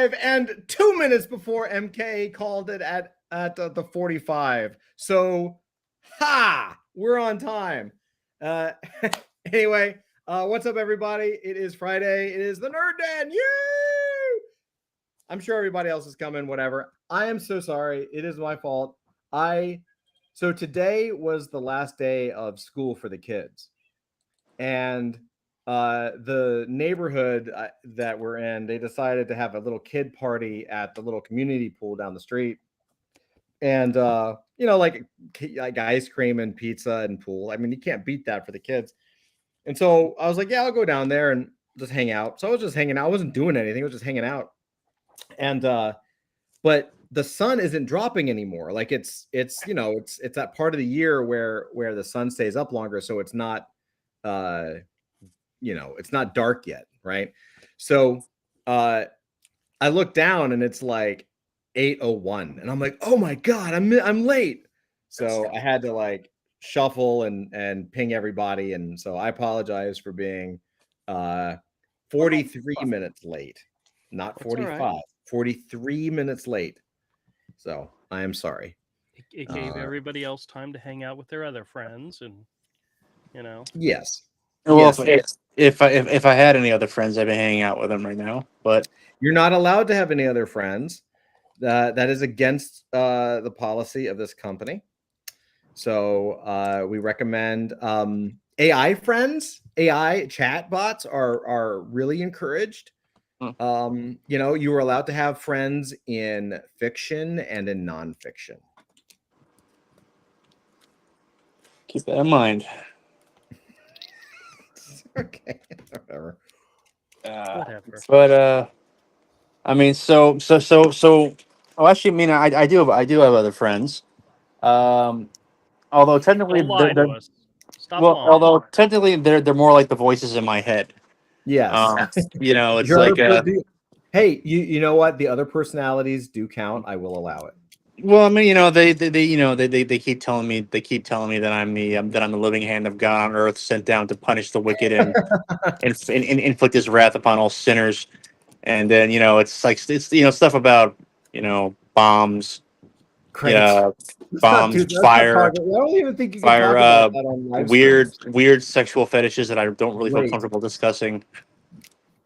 45 and 2 minutes before MK called it at the 45. So, we're on time. Uh, anyway, what's up, everybody? It is Friday. It is the Nerd Den. Yay! I'm sure everybody else is coming. Whatever. I am so sorry. It is my fault. So today was the last day of school for the kids, and the neighborhood that we're in, they decided to have a little kid party at the little community pool down the street, and like ice cream and pizza and pool. I mean, you can't beat that for the kids. And so I was like, yeah, I'll go down there and just hang out. So I was just hanging out. I wasn't doing anything. I was just hanging out. And but the sun isn't dropping anymore. Like it's that part of the year where the sun stays up longer, so it's not it's not dark yet, right? So I look down and it's like 8:01, and I'm like, oh my god, I'm late. So I had to like shuffle and ping everybody, and so I apologize for being 43 minutes late, not 45. Right. 43 minutes late. So I am sorry. It gave everybody else time to hang out with their other friends, and Yes. Well, yes. If I had any other friends, I'd be hanging out with them right now. But you're not allowed to have any other friends. That is against the policy of this company. So we recommend AI friends. AI chat bots are really encouraged. You are allowed to have friends in fiction and in nonfiction. Keep that in mind. Okay, whatever. But I mean, so. Oh, actually, I mean, I do have other friends. Although technically, although technically they're more like the voices in my head. Yes. It's like. Hey, you know what? The other personalities do count. I will allow it. Well, I mean, they keep telling me that I'm the living hand of God on earth, sent down to punish the wicked and inflict His wrath upon all sinners. And then it's like stuff about bombs, bombs, fire. I don't even think you can talk about that on live weird sexual fetishes that I don't really feel comfortable discussing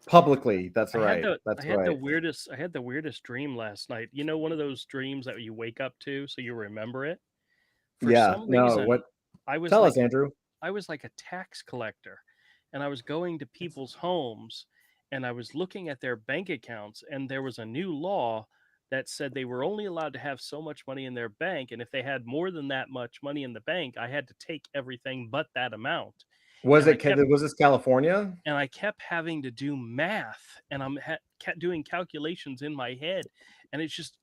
publicly. That's right. I had the weirdest dream last night. One of those dreams that you wake up to so you remember it. For some reason, what? Tell us, Andrew. I was like a tax collector, and I was going to people's homes, and I was looking at their bank accounts, and there was a new law that said they were only allowed to have so much money in their bank, and if they had more than that much money in the bank, I had to take everything but that amount. Was this California? And I kept having to do math, and I'm kept doing calculations in my head, and it's just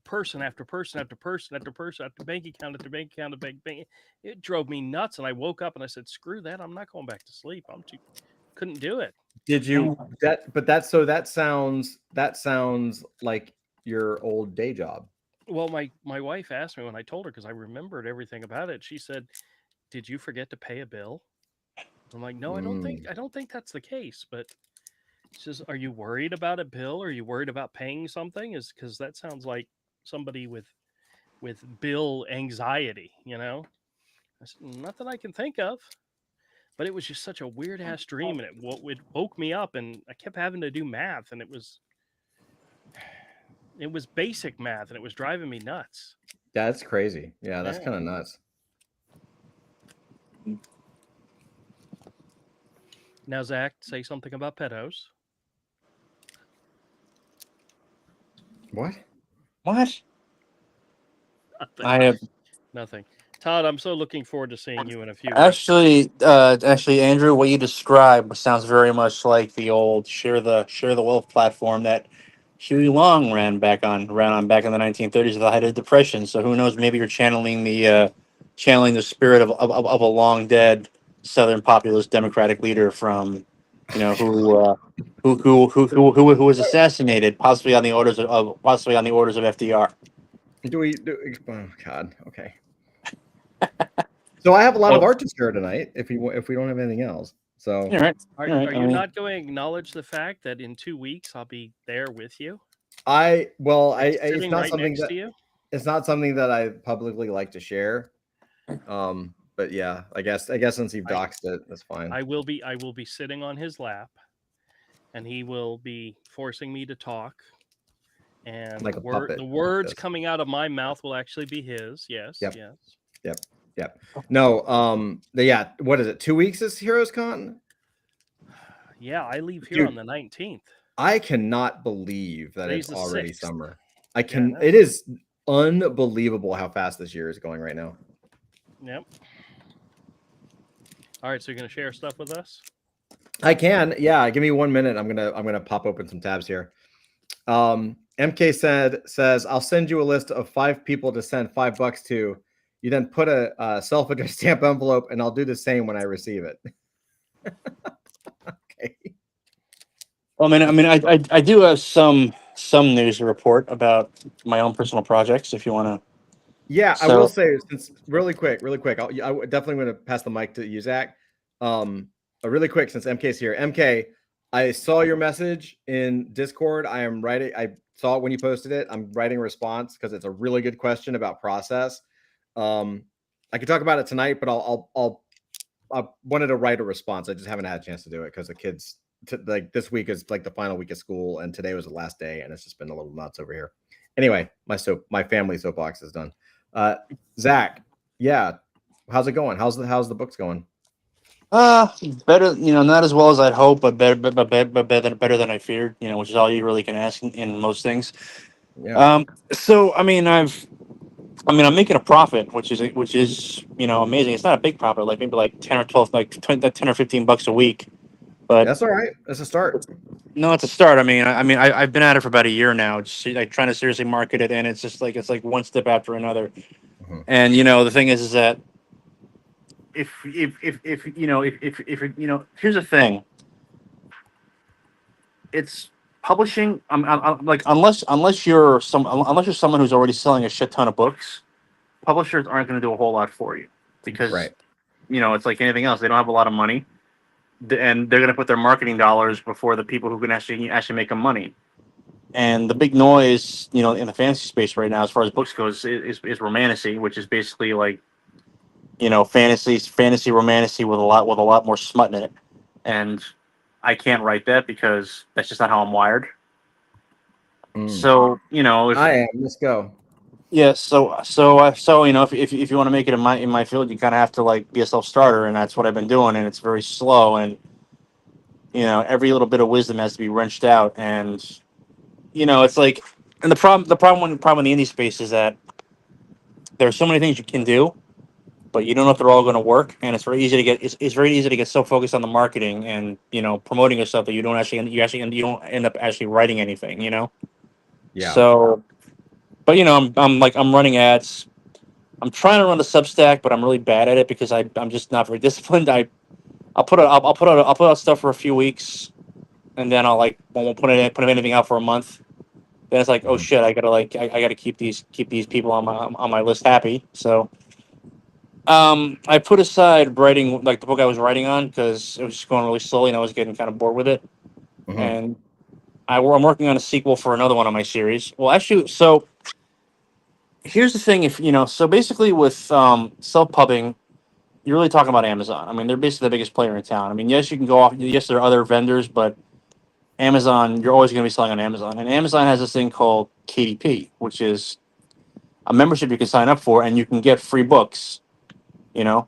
person after person after person after person after bank account after bank account after bank. It drove me nuts, and I woke up and I said, "Screw that! I'm not going back to sleep. Couldn't do it." Did you that sounds like your old day job? Well, my wife asked me when I told her, because I remembered everything about it. She said, "Did you forget to pay a bill?" I'm like, "No, I don't think that's the case." But she says, "Are you worried about a bill? Are you worried about paying something?" Because that sounds like somebody with bill anxiety, I said, "Not that I can think of." But it was just such a weird ass dream, and it woke me up, and I kept having to do math, and it was basic math, and it was driving me nuts. That's crazy. Yeah, that's kind of nuts. Now, Zach, say something about pedos. What? Nothing. I have nothing. Todd, I'm so looking forward to seeing you in a few weeks. Actually, Andrew, what you described sounds very much like the old Share the Wealth platform that Huey Long ran back in the 1930s at the height of the Depression. So who knows? Maybe you're channeling the spirit of a long dead Southern populist Democratic leader from, who was assassinated, possibly on the orders of FDR. Oh God. Okay. So I have a lot of art to share tonight. If we don't have anything else, so are you not going to acknowledge the fact that in 2 weeks I'll be there with you? Well, Like it's sitting not right something next that to you? it's not something that I publicly like to share. But yeah, I guess since you've I doxed it, that's fine. I will be sitting on his lap, and he will be forcing me to talk, and Like a puppet, the like words this. coming out of my mouth will actually be his. Yes, Yep. yes. Yep. No, yeah, what is it? 2 weeks is Heroes Con? Yeah, I leave here Dude, on the 19th. I cannot believe that Today's it's the already 6th. summer. Yeah, no. It is unbelievable how fast this year is going right now. Yep. All right, so you're gonna share stuff with us? I can, yeah. Give me 1 minute. I'm gonna pop open some tabs here. MK says I'll send you a list of 5 people to send $5 to. You then put a self-addressed stamp envelope, and I'll do the same when I receive it. Okay. Well, I do have some news to report about my own personal projects. If you want to, Yeah, I will so say, since really quick, I definitely want to pass the mic to you, Zach. Really quick, since MK's here. MK, I saw your message in Discord. I saw it when you posted it. I'm writing a response because it's a really good question about process. I could talk about it tonight, but I wanted to write a response. I just haven't had a chance to do it because the kids, like this week is like the final week of school, and today was the last day, and it's just been a little nuts over here. Anyway, my family soapbox is done. Zach, yeah, how's it going? How's the books going? better, not as well as I'd hope, but better than I feared. Which is all you really can ask in most things. Yeah, So I'm making a profit, which is amazing. It's not a big profit, like maybe like 10 or 12, like 10 or $15 a week. But that's all right. That's a start. no, it's a start. I've been at it for about a year now, just like trying to seriously market it, and it's like one step after another. Mhm. And the thing is that if here's the thing, it's publishing. I'm like unless you're someone who's already selling a shit ton of books, publishers aren't going to do a whole lot for you because Right. it's like anything else. They don't have a lot of money, and they're going to put their marketing dollars before the people who can actually make them money. And the big noise, in the fantasy space right now, as far as books goes, is romantasy, which is basically like, fantasy romantasy with a lot more smut in it. And I can't write that because that's just not how I'm wired. So, if I am. Let's go. yeah, if you want to make it in my field, you kind of have to like be a self starter, and that's what I've been doing, and it's very slow, and every little bit of wisdom has to be wrenched out, and it's like, and the problem in the indie space is that there's so many things you can do, but you don't know if they're all going to work, and it's very easy to get so focused on the marketing and promoting yourself that you don't end up actually writing anything. Yeah. So, but I'm running ads. I'm trying to run a Substack, but I'm really bad at it because I'm just not very disciplined. I'll put out stuff for a few weeks, and then won't put anything out for a month. Then it's like, oh Mhm. shit, I gotta keep these people on my list happy. So I put aside writing like the book I was writing on because it was just going really slowly and I was getting kind of bored with it. Mhm. And I'm working on a sequel for another one of my series. Well, actually, so here's the thing: so basically with self-pubbing, you're really talking about Amazon. They're basically the biggest player in town. Yes, you can go off. Yes, there are other vendors, but Amazon, you're always going to be selling on Amazon. And Amazon has this thing called KDP, which is a membership you can sign up for, and you can get free books. You know,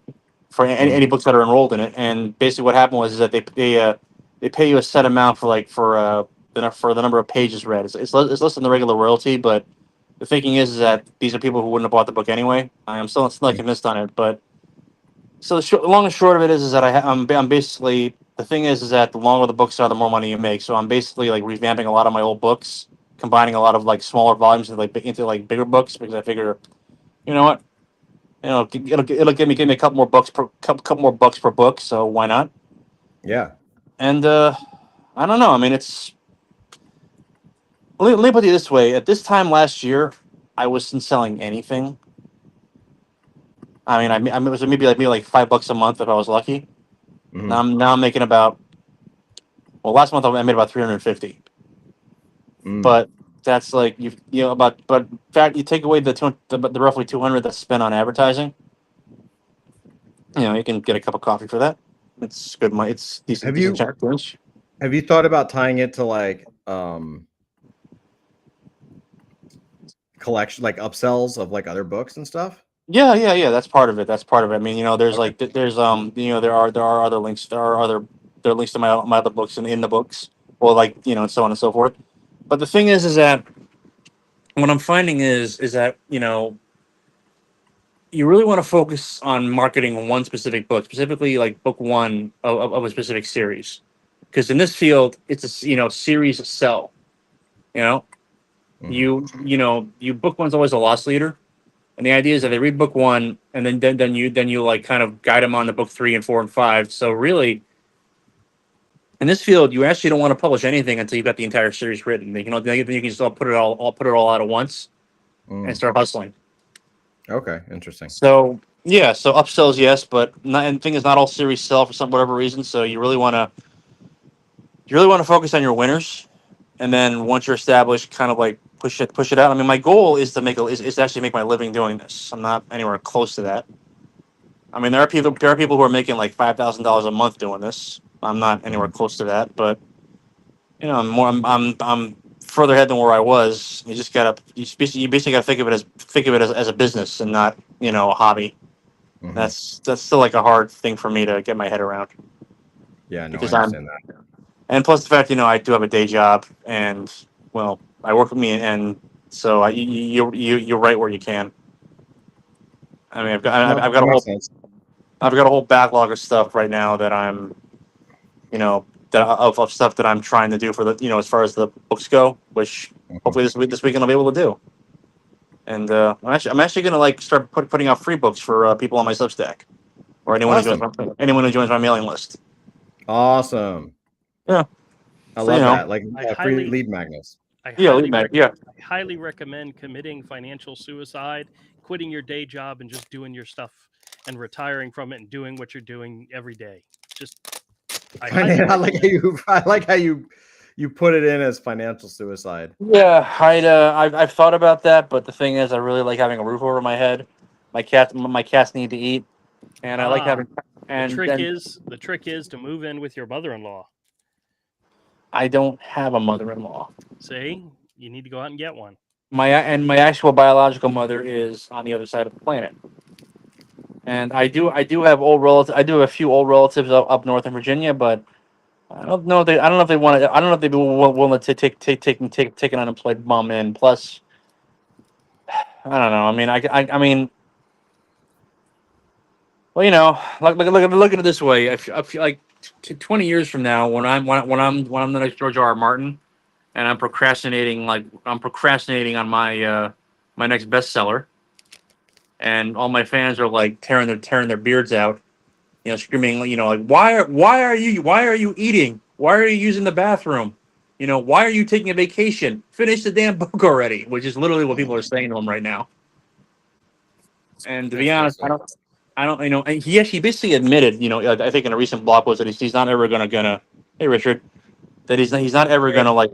for Mhm. any books that are enrolled in it. And basically, what happened was is that they pay you a set amount for the number of pages read. It's less than the regular royalty, but the thinking is that these are people who wouldn't have bought the book anyway. I am still not convinced on it, but so the long and short of it is that I'm basically, the thing is that the longer the books are, the more money you make. So I'm basically like revamping a lot of my old books, combining a lot of like smaller volumes into like bigger books because I figure, you know what, it'll give me a couple more bucks couple more bucks per book. So why not? Yeah. And I don't know. It's let me put it this way. At this time last year, I wasn't selling anything. It was maybe like $5 a month if I was lucky. Mhm. Now I'm making about, well, last month I made about 350. Mm. But that's like you know about but in fact you take away the roughly 200 that's spent on advertising, you know, you can get a cup of coffee for that. It's good money. It's Have decent you challenge. have you thought about tying it to like collection, like upsells of like other books and stuff? Yeah. That's part of it. That's part of it. I mean, you know, there's Okay. like there's you know there are other links. There are links to my other books in the books, or like you know, and so on and so forth. But the thing is that what I'm finding is that you know you really want to focus on marketing one specific book, specifically like book one of a specific series, because in this field it's a you know series sell. You know, Mhm. you know you book one's always a loss leader. And the idea is that they read book one, and then you like kind of guide them on to book 3 and 4 and 5. So really, in this field, you actually don't want to publish anything until you've got the entire series written. You know, then you can just all put it all out at once and Mm. start hustling. Okay, interesting. So yeah, so upsells yes, but not, and the thing is, not all series sell for some whatever reason. So you really want to focus on your winners, and then once you're established, kind of like push it out. I mean, my goal is to is to actually make my living doing this. I'm not anywhere close to that. I mean, there are people who are making like $5,000 a month doing this. I'm not anywhere Mhm. close to that, but you know, I'm further ahead than where I was. You basically gotta think of it as a business and not you know a hobby. Mhm. That's still like a hard thing for me to get my head around Yeah, no, I because I'm understand that. and plus the fact you know I do have a day job and well I work with me and so you're right where you can. I mean No, I've that got a makes whole sense. backlog of stuff right now that I'm you know of stuff that I'm trying to do for the you know as far as the books go, which Mhm. hopefully this weekend I'll be able to do. And I'm actually gonna like start putting out free books for people on my Substack or Awesome. anyone who joins my mailing list. Awesome. Yeah, I so you love know, that. Like I free highly lead magnets. I yeah, leave highly Mac, yeah, I highly recommend committing financial suicide, quitting your day job, and just doing your stuff and retiring from it and doing what you're doing every day. Just I highly I like how recommend. you put it in as financial suicide. yeah. I've thought about that, but the thing is, I really like having a roof over my head. My cats need to eat, and I like Ah, having and then the trick is to move in with your mother-in-law. I don't have a mother-in-law. See, you need to go out and get one. My actual biological mother is on the other side of the planet. And I do have old relatives. I do have a few old relatives up north in Virginia, but I don't know if they want to. I don't know if they'd be willing to take an unemployed bum in. Plus, I don't know. I mean, I mean, well, you know, look at it this way. I feel like 20 years from now, when I'm the next George R. R. Martin, and I'm procrastinating on my next bestseller, and all my fans are like tearing their beards out, you know, screaming, you know, like why are you eating? Why are you using the bathroom? You know, why are you taking a vacation? Finish the damn book already, which is literally what people are saying to him right now. And to be honest, Interesting. I don't, you know, and he basically admitted, you know, I think in a recent blog post that he's not ever gonna, hey Richard, that he's not ever Hey. gonna like,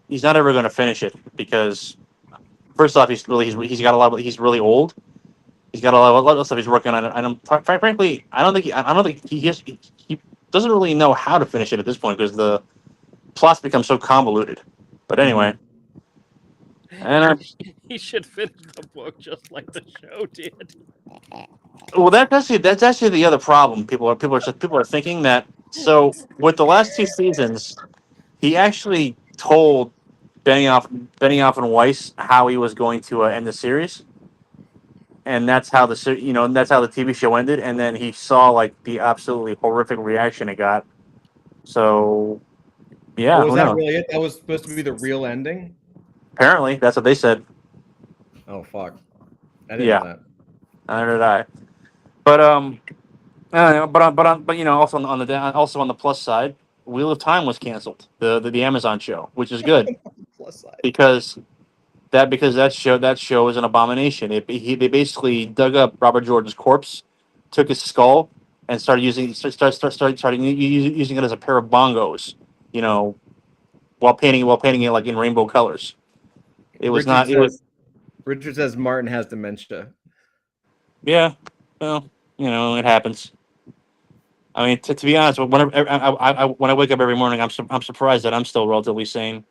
he's not ever gonna finish it because first off, he's got a lot, he's really old. He's got a lot of stuff he's working on. And frankly, I don't think he doesn't really know how to finish it at this point because the plots become so convoluted. But anyway, and He should finish the book just like the show did. well, that's actually the other problem. People are thinking that. So with the last two seasons, he actually told Benioff and Weiss how he was going to end the series, and that's how you know and that's how the TV show ended. And then he saw like the absolutely horrific reaction it got. So Oh, yeah, was who that knows? really it? That was supposed to be the real ending? Apparently, that's what they said. Oh fuck. I didn't Yeah, know that. neither did I. But I don't know, but you know, also on also on the plus side, Wheel of Time was canceled. The Amazon show, which is good Plus side. because that show is an abomination. They basically dug up Robert Jordan's corpse, took his skull, and started using it as a pair of bongos. You know, while painting it like in rainbow colors. It was Richard not. It was. says Richard says Martin has dementia. Yeah. Well, it happens. I mean, to be honest, when I wake up every morning, I'm surprised that I'm still relatively sane.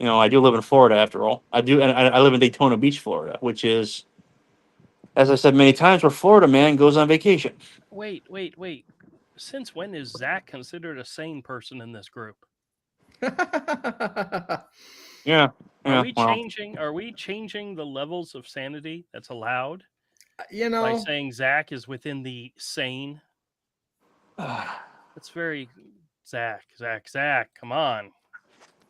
I do live in Florida after all. I do, and I live in Daytona Beach, Florida, which is, as I said many times, where Florida man goes on vacation. Wait. Since when is Zach considered a sane person in this group? Yeah. Are Well, we changing the levels of sanity that's allowed You by know, saying Zach is within the sane? That's very Zach. Come on.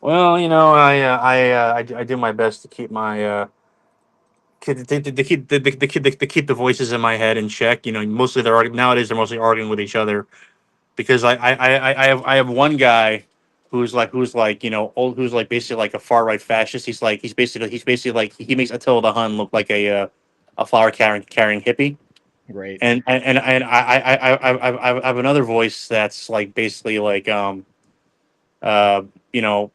well, I do my best to keep my to keep the voices in my head in check. Mostly nowadays they're mostly arguing with each other because I have one guy who's like old, who's like basically like a far right fascist. He's basically like he makes Attila the Hun look like a flower carrying hippie. great. And I have another voice that's like basically like uh you know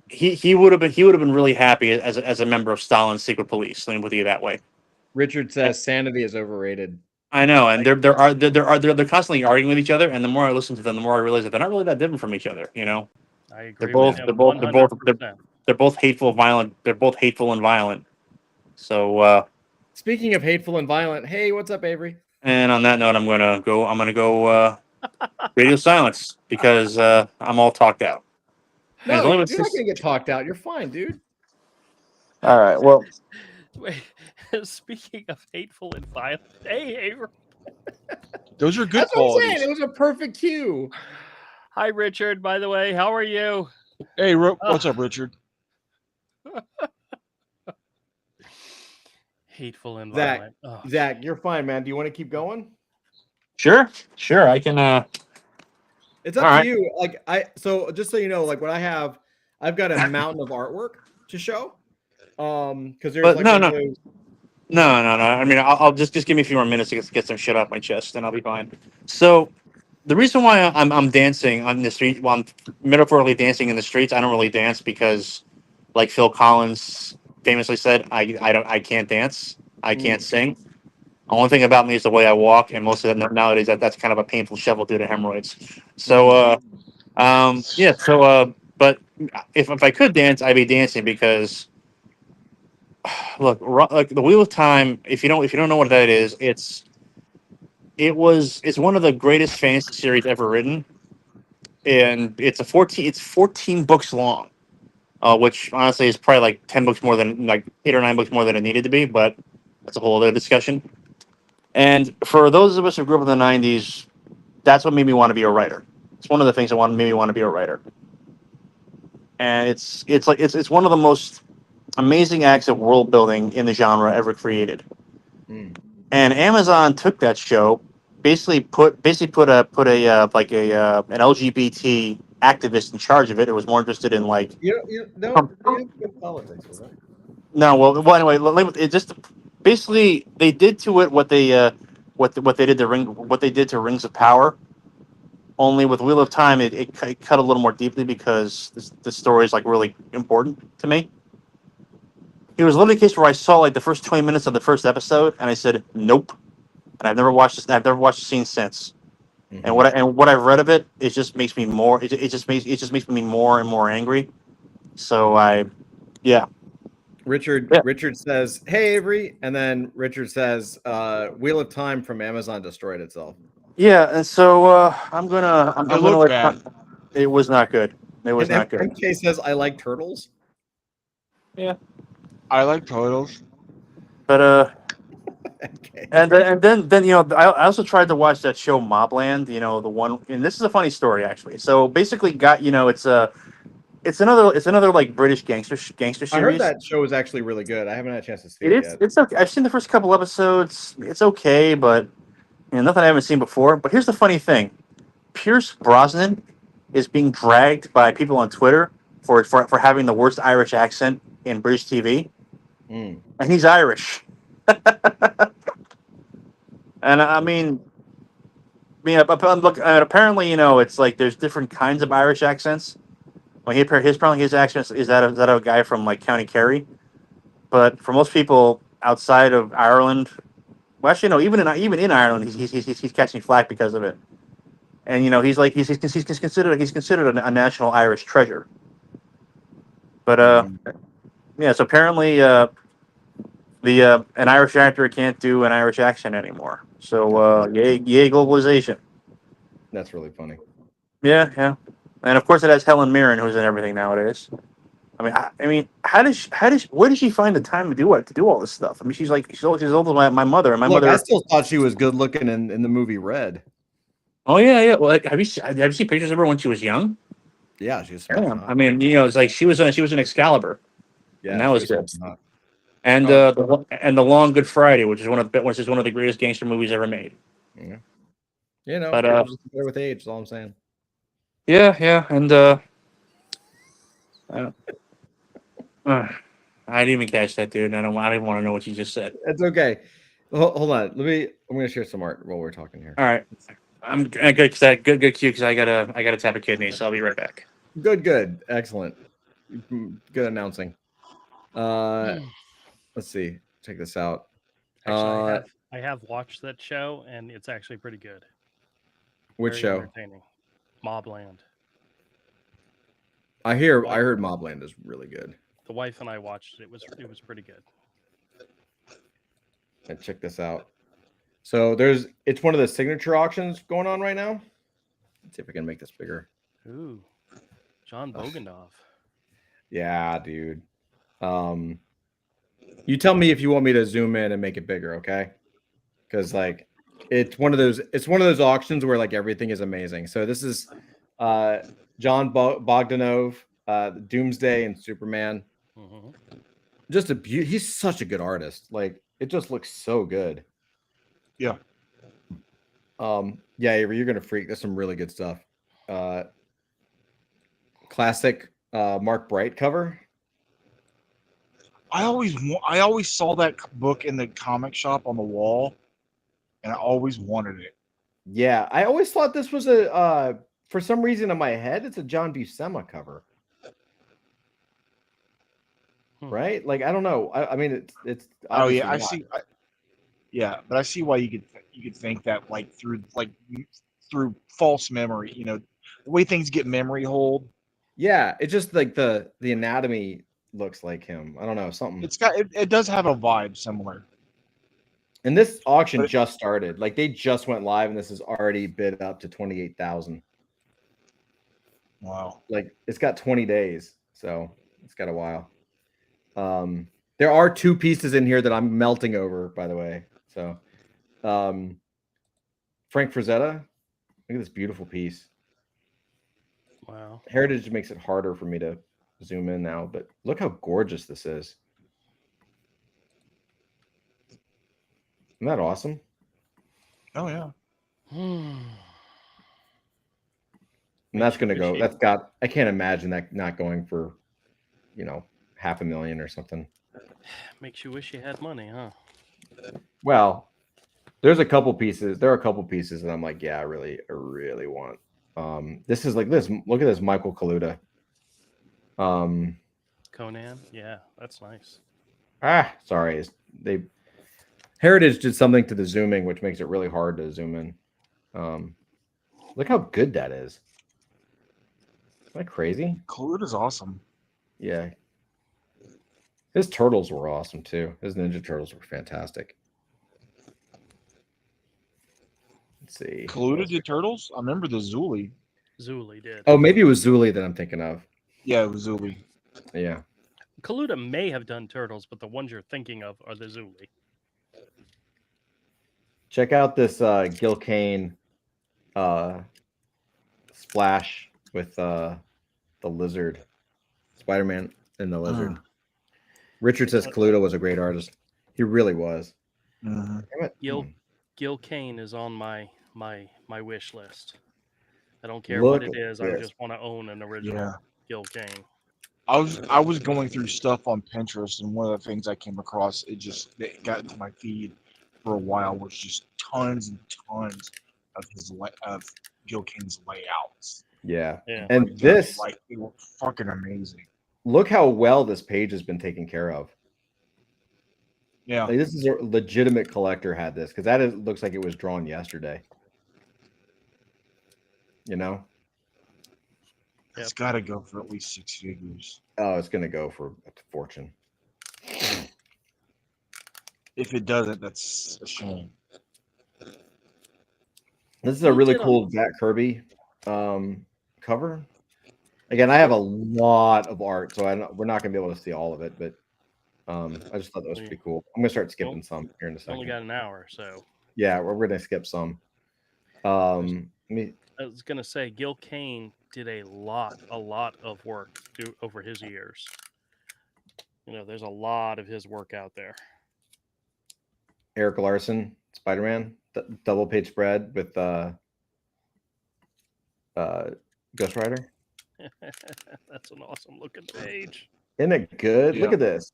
he would have been really happy as a member of Stalin's secret police. Let me put it that way. Richard says sanity is overrated. I know, and they're constantly arguing with each other. And the more I listen to them, the more I realize that they're not really that different from each other. I agree They're with both him they're both they're both 100%. they're both hateful, violent. They're both hateful and violent. So, Speaking of hateful and violent, hey, what's up, Avery? and on that note, I'm gonna go radio silence because I'm all talked out. And it's No, only you're been not six- gonna get talked out. You're fine, dude. All right. Well, Wait, speaking of hateful and violent, hey, Avery. Those are good That's what I'm saying. qualities. It was a perfect cue. Hi, Richard. By the way, how are you? Hey, what's up, Richard? Hateful and Zach, violent. Oh, Zach, you're fine, man. Do you want to keep going? sure. I can. It's up All to right. you. So just so you know, like what I've got a mountain of artwork to show. Because there's But like no. one of those- No. I mean, I'll just give me a few more minutes to get some shit off my chest, and I'll be fine. So, the reason why I'm dancing on the street, well, I'm metaphorically dancing in the streets. I don't really dance because, like Phil Collins famously said, I can't dance. I can't sing. Only thing about me is the way I walk, and most of them nowadays that's kind of a painful shovel due to hemorrhoids. So, yeah. So, but if I could dance, I'd be dancing because look, like the Wheel of Time. If you don't know what that is, it's one of the greatest fantasy series ever written, and it's 14 books long, which honestly is probably like 10 books more than like 8 or 9 books more than it needed to be, but that's a whole other discussion. And for those of us who grew up in the '90s, that's what made me want to be a writer. It's one of the things that made me want to be a writer, and it's one of the most amazing acts of world building in the genre ever created. Mm. And Amazon took that show, basically put an LGBT activist in charge of it. It was more interested in like You don't have good politics with it. no, well anyway, it just basically they did to it what they did to Rings of Power. Only with Wheel of Time, it cut a little more deeply because the story is like really important to me. It was literally a case where I saw like the first 20 minutes of the first episode, and I said, "Nope," and I've never watched this. I've never watched the scene since. Mhm. And what I've read of it, it just makes me more. It just makes me more and more angry. So yeah. Richard says, "Hey Avery," and then Richard says, "Wheel of Time from Amazon destroyed itself." Yeah, and so I'm gonna It looked bad. It was not good. It was And not good. MK says, "I like turtles." I like turtles. But MK. and then I also tried to watch that show Mobland. The one, and this is a funny story actually. So basically, it's another like British gangster series. I heard that show is actually really good. I haven't had a chance to see It it is. yet. It's okay. I've seen the first couple episodes. It's okay, but nothing I haven't seen before. But here's the funny thing: Pierce Brosnan is being dragged by people on Twitter for having the worst Irish accent in British TV, Mm. and he's Irish. And I mean, look. Apparently, it's like there's different kinds of Irish accents. Well, his accent is that of a guy from like County Kerry. But for most people outside of Ireland, well, actually, no, even in Ireland, he's catching flack because of it. And he's considered a national Irish treasure. But yeah. So apparently, the an Irish actor can't do an Irish accent anymore. So yay globalization. That's really funny. Yeah. And of course, it has Helen Mirren, who's in everything nowadays. I mean, where does she find the time to do all this stuff? I mean, she's older than my mother, and my Look, mother. I still thought she was good looking in the movie Red. Oh yeah. Well, like, have you seen pictures of her when she was young? Yeah, she was Yeah. smoking hot. I mean, it's like she was in Excalibur, Yeah, and that she was good. smoking hot. And the Long Good Friday, which is one of the greatest gangster movies ever made. Yeah. You know, But it's just better with age. That's all I'm saying. yeah, and I didn't even catch that, dude. I didn't want to know what you just said. It's okay. Hold on. I'm gonna share some art while we're talking here. All right, I'm good. Good cue because I gotta tap a kidney, so I'll be right back. Good. Excellent. Good announcing. Let's see. Check this out. Actually, I have watched that show, and it's actually pretty good. Which Very show? entertaining. Mobland. I heard Mobland is really good. The wife and I watched it. It was pretty good. And check this out. So it's one of the signature auctions going on right now. Let's see if I can make this bigger. Ooh, John Bogandov. Yeah, dude. You tell me if you want me to zoom in and make it bigger, okay? Because like it's one of those auctions where like everything is amazing. So this is John Bogdanov, Doomsday and Superman. Mm-hmm. Just he's such a good artist. Like it just looks so good. Yeah. Yeah, Avery, you're gonna freak. There's some really good stuff. Classic Mark Bright cover. I always saw that book in the comic shop on the wall, and I always wanted it. Yeah, I always thought this was for some reason in my head, it's a John Buscema cover. Right? Like I don't know. I mean, it's. Oh yeah, I not. see. Yeah, but I see why you could think that through false memory. You know, the way things get memory hold. Yeah, it's just like the anatomy looks like him. I don't know, something. It does have a vibe similar. And this auction just started. Like they just went live, and this is already bid up to 28,000. Wow. Like it's got 20 days, so it's got a while. There are two pieces in here that I'm melting over, by the way. So, Frank Frazetta, look at this beautiful piece. Wow. Heritage makes it harder for me to zoom in now, but look how gorgeous this is. Isn't that awesome? Oh yeah. And that's going to go. I can't imagine that not going for, $500,000 or something. Makes you wish you had money, huh? Well, there's a couple pieces. There are a couple pieces that I'm like, yeah, I really want. This is like this. Look at this, Michael Kaluta. Conan, yeah, that's nice. Sorry, Heritage did something to the zooming, which makes it really hard to zoom in. Look how good that is. Isn't that crazy? Kaluta's awesome. Yeah. His turtles were awesome too. His Ninja Turtles were fantastic. Let's see. Kaluta did turtles? I remember the Zuli. Zuli did. Oh, maybe it was Zuli that I'm thinking of. Yeah, it was Zuli. Yeah. Kaluta may have done turtles, but the ones you're thinking of are the Zuli. Check out this Gil Kane splash with the lizard. Spider-Man and the lizard. Richard says Kaluta was a great artist. He really was. Mm-hmm. Gil Kane is on my wish list. I don't care what it is. I just want to own an original Gil Kane. I was going through stuff on Pinterest, and one of the things I came across, it got into my feed for a while, was just tons and tons of Gil Kane's layouts. Yeah. Yeah. And Like, this, like, they were fucking amazing. look how well this page has been taken care of. Yeah, Like, this is a legitimate collector had this because looks like it was drawn yesterday. You know? it's got to go for at least 6 figures. Oh, it's gonna go for a fortune. If it doesn't, that's a shame. This is a He really did a- cool Jack Kirby cover. Again, I have a lot of art, so we're not gonna be able to see all of it, but I just thought that was pretty cool. I'm gonna start skipping some here in a Only second. got an hour, so Yeah, we're gonna skip some. Let me, I was gonna say Gil Kane did a lot of work over his years. You know, there's a lot of his work out there. Eric Larson, Spider-Man, double page spread with Ghost Rider. That's an awesome looking page. Isn't it good? Look Yeah. at this.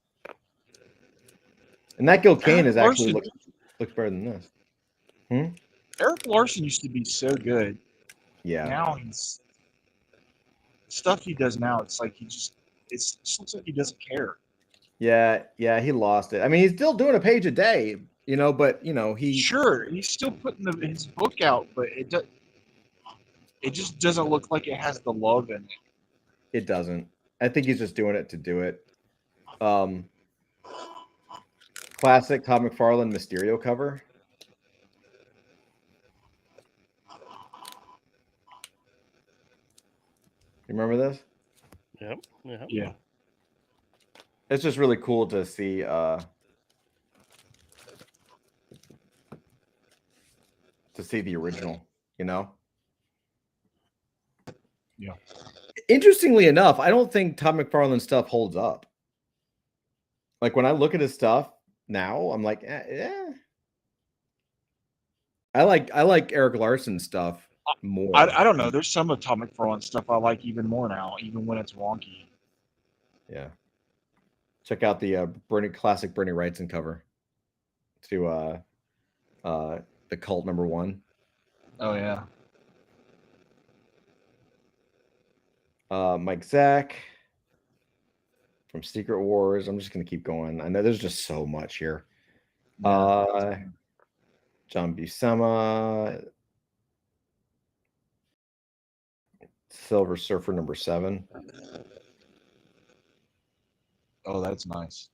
And that Gil Kane Eric is actually Larson- looks better than this. Eric Larson used to be so good. Yeah. Now he's stuff he does now. It's like it just looks like he doesn't care. Yeah, he lost it. I mean, he's still doing a page a day, you know, but you know, Sure, he's still putting his book out, but it just doesn't look like it has the love in it. it doesn't. I think he's just doing it to do it. Classic Todd McFarlane Mysterio cover. You remember this? Yep. Yeah. It's just really cool to see the original, you know? Yeah. Interestingly enough, I don't think Todd McFarlane stuff holds up. Like when I look at his stuff now, I'm like, yeah. I like Eric Larson stuff more. I don't know. There's some of Tom McFarlane stuff I like even more now, even when it's wonky. Yeah. Check out the classic Bernie Wrightson cover to the Cult #1. Oh yeah. Mike Zack from Secret Wars. I'm just gonna keep going. I know there's just so much here. John Buscema, Silver Surfer #7. Oh, that's nice.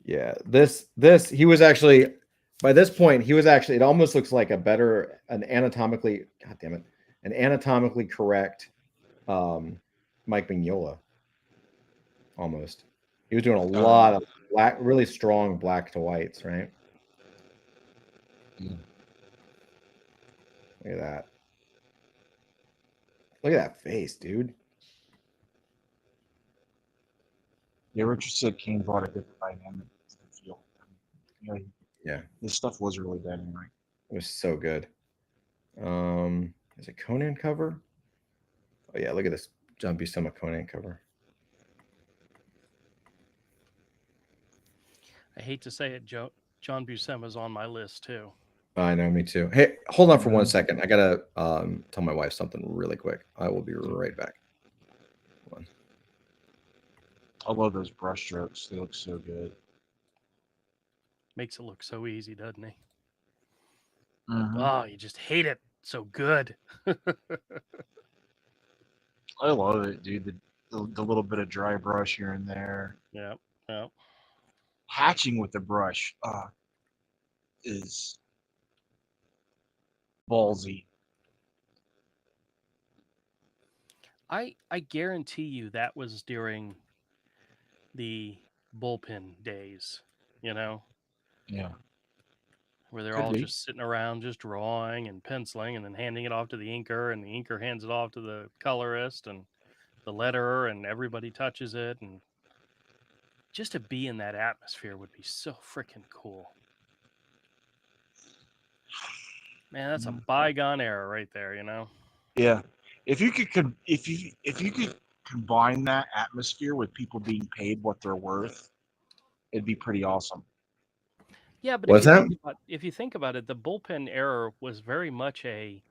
Yeah, this he was actually, by this point he was actually, it almost looks like an anatomically correct Mike Mignola. Almost. He was doing a lot of black, really strong black to whites, right? Yeah. Look at that. Look at that face, dude. Yeah, Richard said Kane brought a different dynamic to the field. Yeah. This stuff was really dynamic. It was so good. Is it Conan cover? Oh yeah, look at this John Buscema Conan cover. I hate to say it, John Buscema's on my list too. I know, me too. Hey, hold on for 1 second. I gotta tell my wife something really quick. I will be right back. Hold on. I love those brush strokes. They look so good. Makes it look so easy, doesn't he? Mhm. Oh, you just hate it. So good. I love it, dude. The little bit of dry brush here and there. Yeah. Hatching with the brush is ballsy. I guarantee you that was during the bullpen days, you know, Yeah. where they're Could all be. just sitting around just drawing and penciling and then handing it off to the inker, and the inker hands it off to the colorist and the letterer, and everybody touches it, and just to be in that atmosphere would be so freaking cool. Man, that's a bygone era right there, you know. Yeah. If you could combine that atmosphere with people being paid what they're worth, it'd be pretty awesome. Yeah, but What's that? if you think about it, the bullpen era was very much a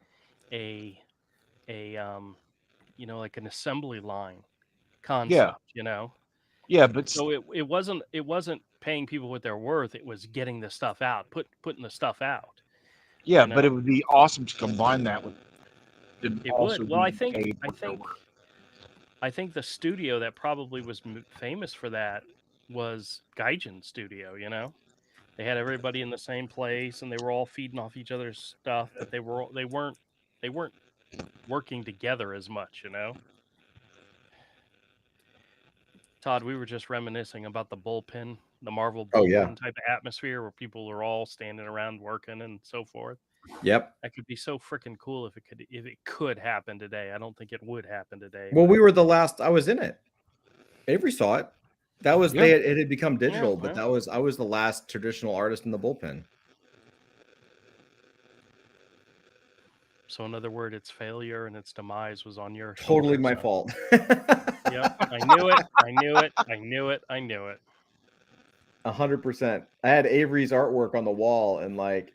like an assembly line concept, Yeah, but So it wasn't paying people what they're worth. It was getting the stuff out, putting the stuff out. yeah, you but know? it would be awesome to combine that with them It also would. Well, I being think paid I what they're think worth. I think the studio that probably was famous for that was Gaijin Studio. They had everybody in the same place, and they were all feeding off each other's stuff, but they weren't working together as much. Todd, we were just reminiscing about the bullpen, the Marvel Oh, yeah. bullpen type of atmosphere where people are all standing around working and so forth. Yep. That could be so freaking cool if it could happen today. I don't think it would happen today. Well, but- we were the last. I was in it. Avery saw it. That was Yeah. it had become digital, but yeah. I was the last traditional artist in the bullpen. So in other words, its failure and its demise was on your Totally shoulders, my huh? fault. Yep, I knew it. I knew it. I knew it. I knew it. 100%. I had Avery's artwork on the wall, and like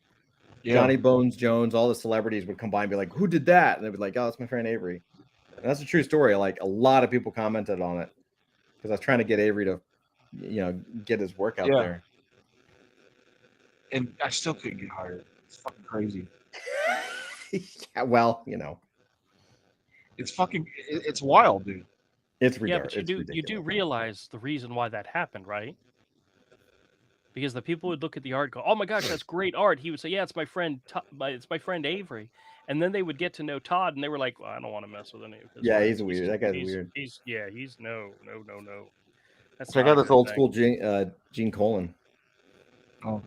Yeah. Johnny Bones Jones, all the celebrities would come by and be like, "Who did that?" And they'd be like, "Oh, that's my friend Avery." And that's a true story. Like a lot of people commented on it because I was trying to get Avery to, get his work out Yeah. there. And I still couldn't get hired. It's fucking crazy. Yeah, well, It's fucking. It's wild, dude. it's Yeah, ridiculous. but you do realize the reason why that happened, right? Because the people would look at the art, and go, "Oh my gosh, that's great art." He would say, "Yeah, it's my friend. It's my friend Avery." And then they would get to know Todd, and they were like, "Well, I don't want to mess with any of his." Yeah, work. he's weird. That guy's weird. He's no. That's Check not out a this good old thing. school Gene Colan. Oh,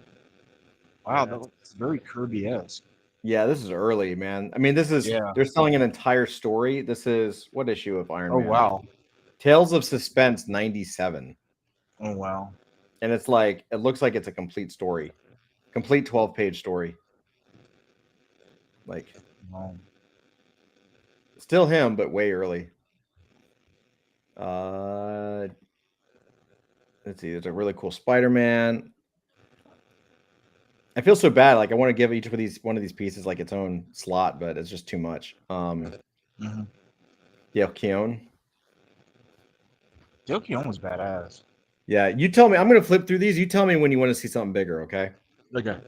wow, Yeah. that looks very Kirby-esque. Yeah, this is early, man. I mean, they're selling an entire story. This is what issue of Iron Oh Man? wow. Tales of Suspense 97. Oh wow. And it's like it looks like it's a complete story. Complete 12-page story. Like Wow. still him, but way early. Let's see, there's a really cool Spider-Man. I feel so bad. Like I want to give each of one of these pieces like its own slot, but it's just too much. Mhm. Dale Keown. Dale Keown was badass. Yeah, you tell me. I'm gonna flip through these. You tell me when you want to see something bigger, okay? Okay.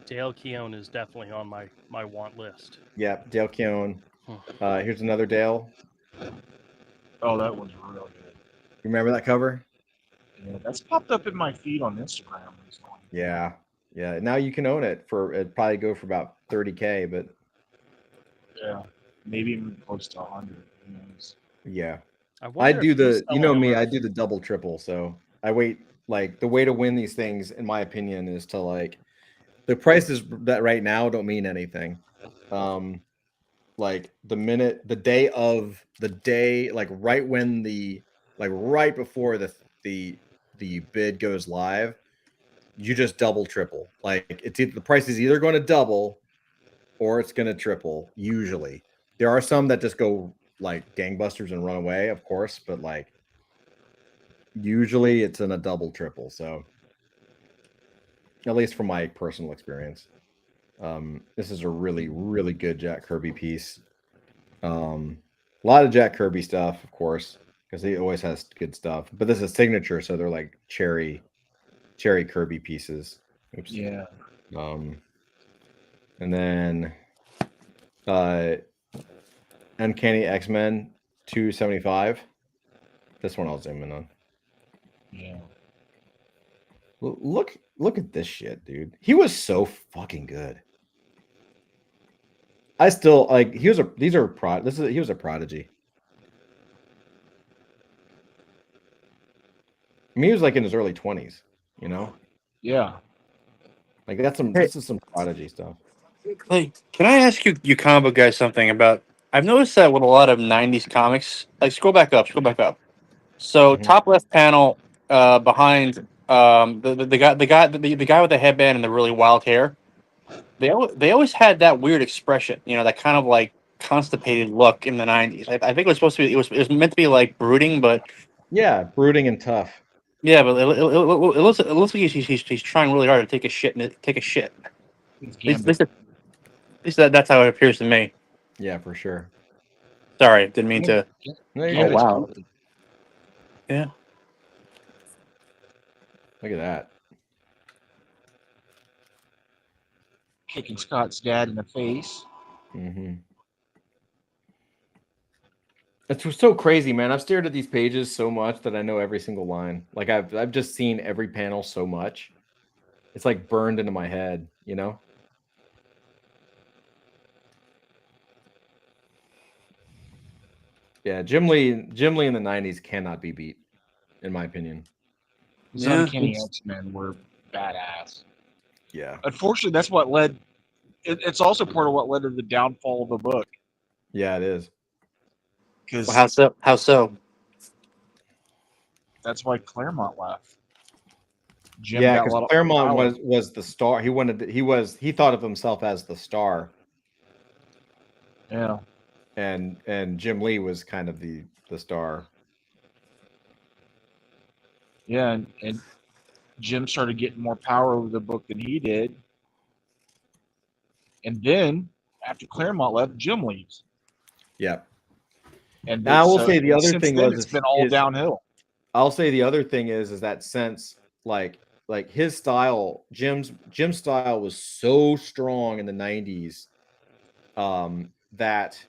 Dale Keown is definitely on my want list. Yeah, Dale Keown. Here's another Dale. Oh, that one's real good. Remember that cover? Yeah, that's popped up in my feed on Instagram recently. Yeah. Yeah. Now you can own it it'd probably go for about 30K, but Yeah, maybe even close to 100. Who knows? yeah. I I wonder do if he's you know selling me, them I at- do the double triple. So I wait, like the way to win these things, in my opinion, is to like the prices that right now don't mean anything. Like the day, like right before the bid goes live, you just double triple. Like the price is either going to double or it's going to triple. Usually, there are some that just go like gangbusters and run away, of course, but like usually it's in a double triple. So at least from my personal experience, this is a really, really good Jack Kirby piece. A lot of Jack Kirby stuff, of course, because he always has good stuff. But this is signature, so they're like cherry Kirby pieces. Oops. Yeah. And then Uncanny X-Men 275. This one I'll zoom in on. Yeah. Look at this shit, dude. He was so fucking good. I still like he was a prodigy. I mean, he was like in his early 20s, Yeah. Like this is some prodigy stuff. Hey, can I ask you comic book guys something about? I've noticed that with a lot of '90s comics, like scroll back up. So Mhm. top left panel, behind the guy with the headband and the really wild hair. They always had that weird expression, that kind of like constipated look in the '90s. I think it was supposed to be. It was meant to be like brooding, but Yeah, brooding and tough. yeah, but it looks like he's trying really hard to take a shit. It's At least Gambit. that's how it appears to me. Yeah, for sure. Sorry, didn't mean to. No, you're Yeah, good. it's wow. cool. Yeah. Look at that. Kicking Scott's dad in the face. Mm-hmm. It's so crazy, man. I've stared at these pages so much that I know every single line. Like I've just seen every panel so much. It's like burned into my head, you know? Yeah, Jim Lee in the 90s cannot be beat, in my opinion. His Yeah, Uncanny it's- X-Men were badass. Yeah. Unfortunately, that's what led. It's also part of what led to the downfall of the book. Yeah, it is. Because Well, how so? How so? that's why Claremont left. Jim Yeah, got a because lot of Claremont power. was the star. He thought of himself as the star, Yeah. and Jim Lee was kind of the star. Yeah, and Jim started getting more power over the book than he did. And then, after Claremont left, Jim leaves. Yeah. And Now I will it's, say the and other since thing then, was it's been all is downhill. I'll say the other thing is that since like his style, Jim's style was so strong in the 90s that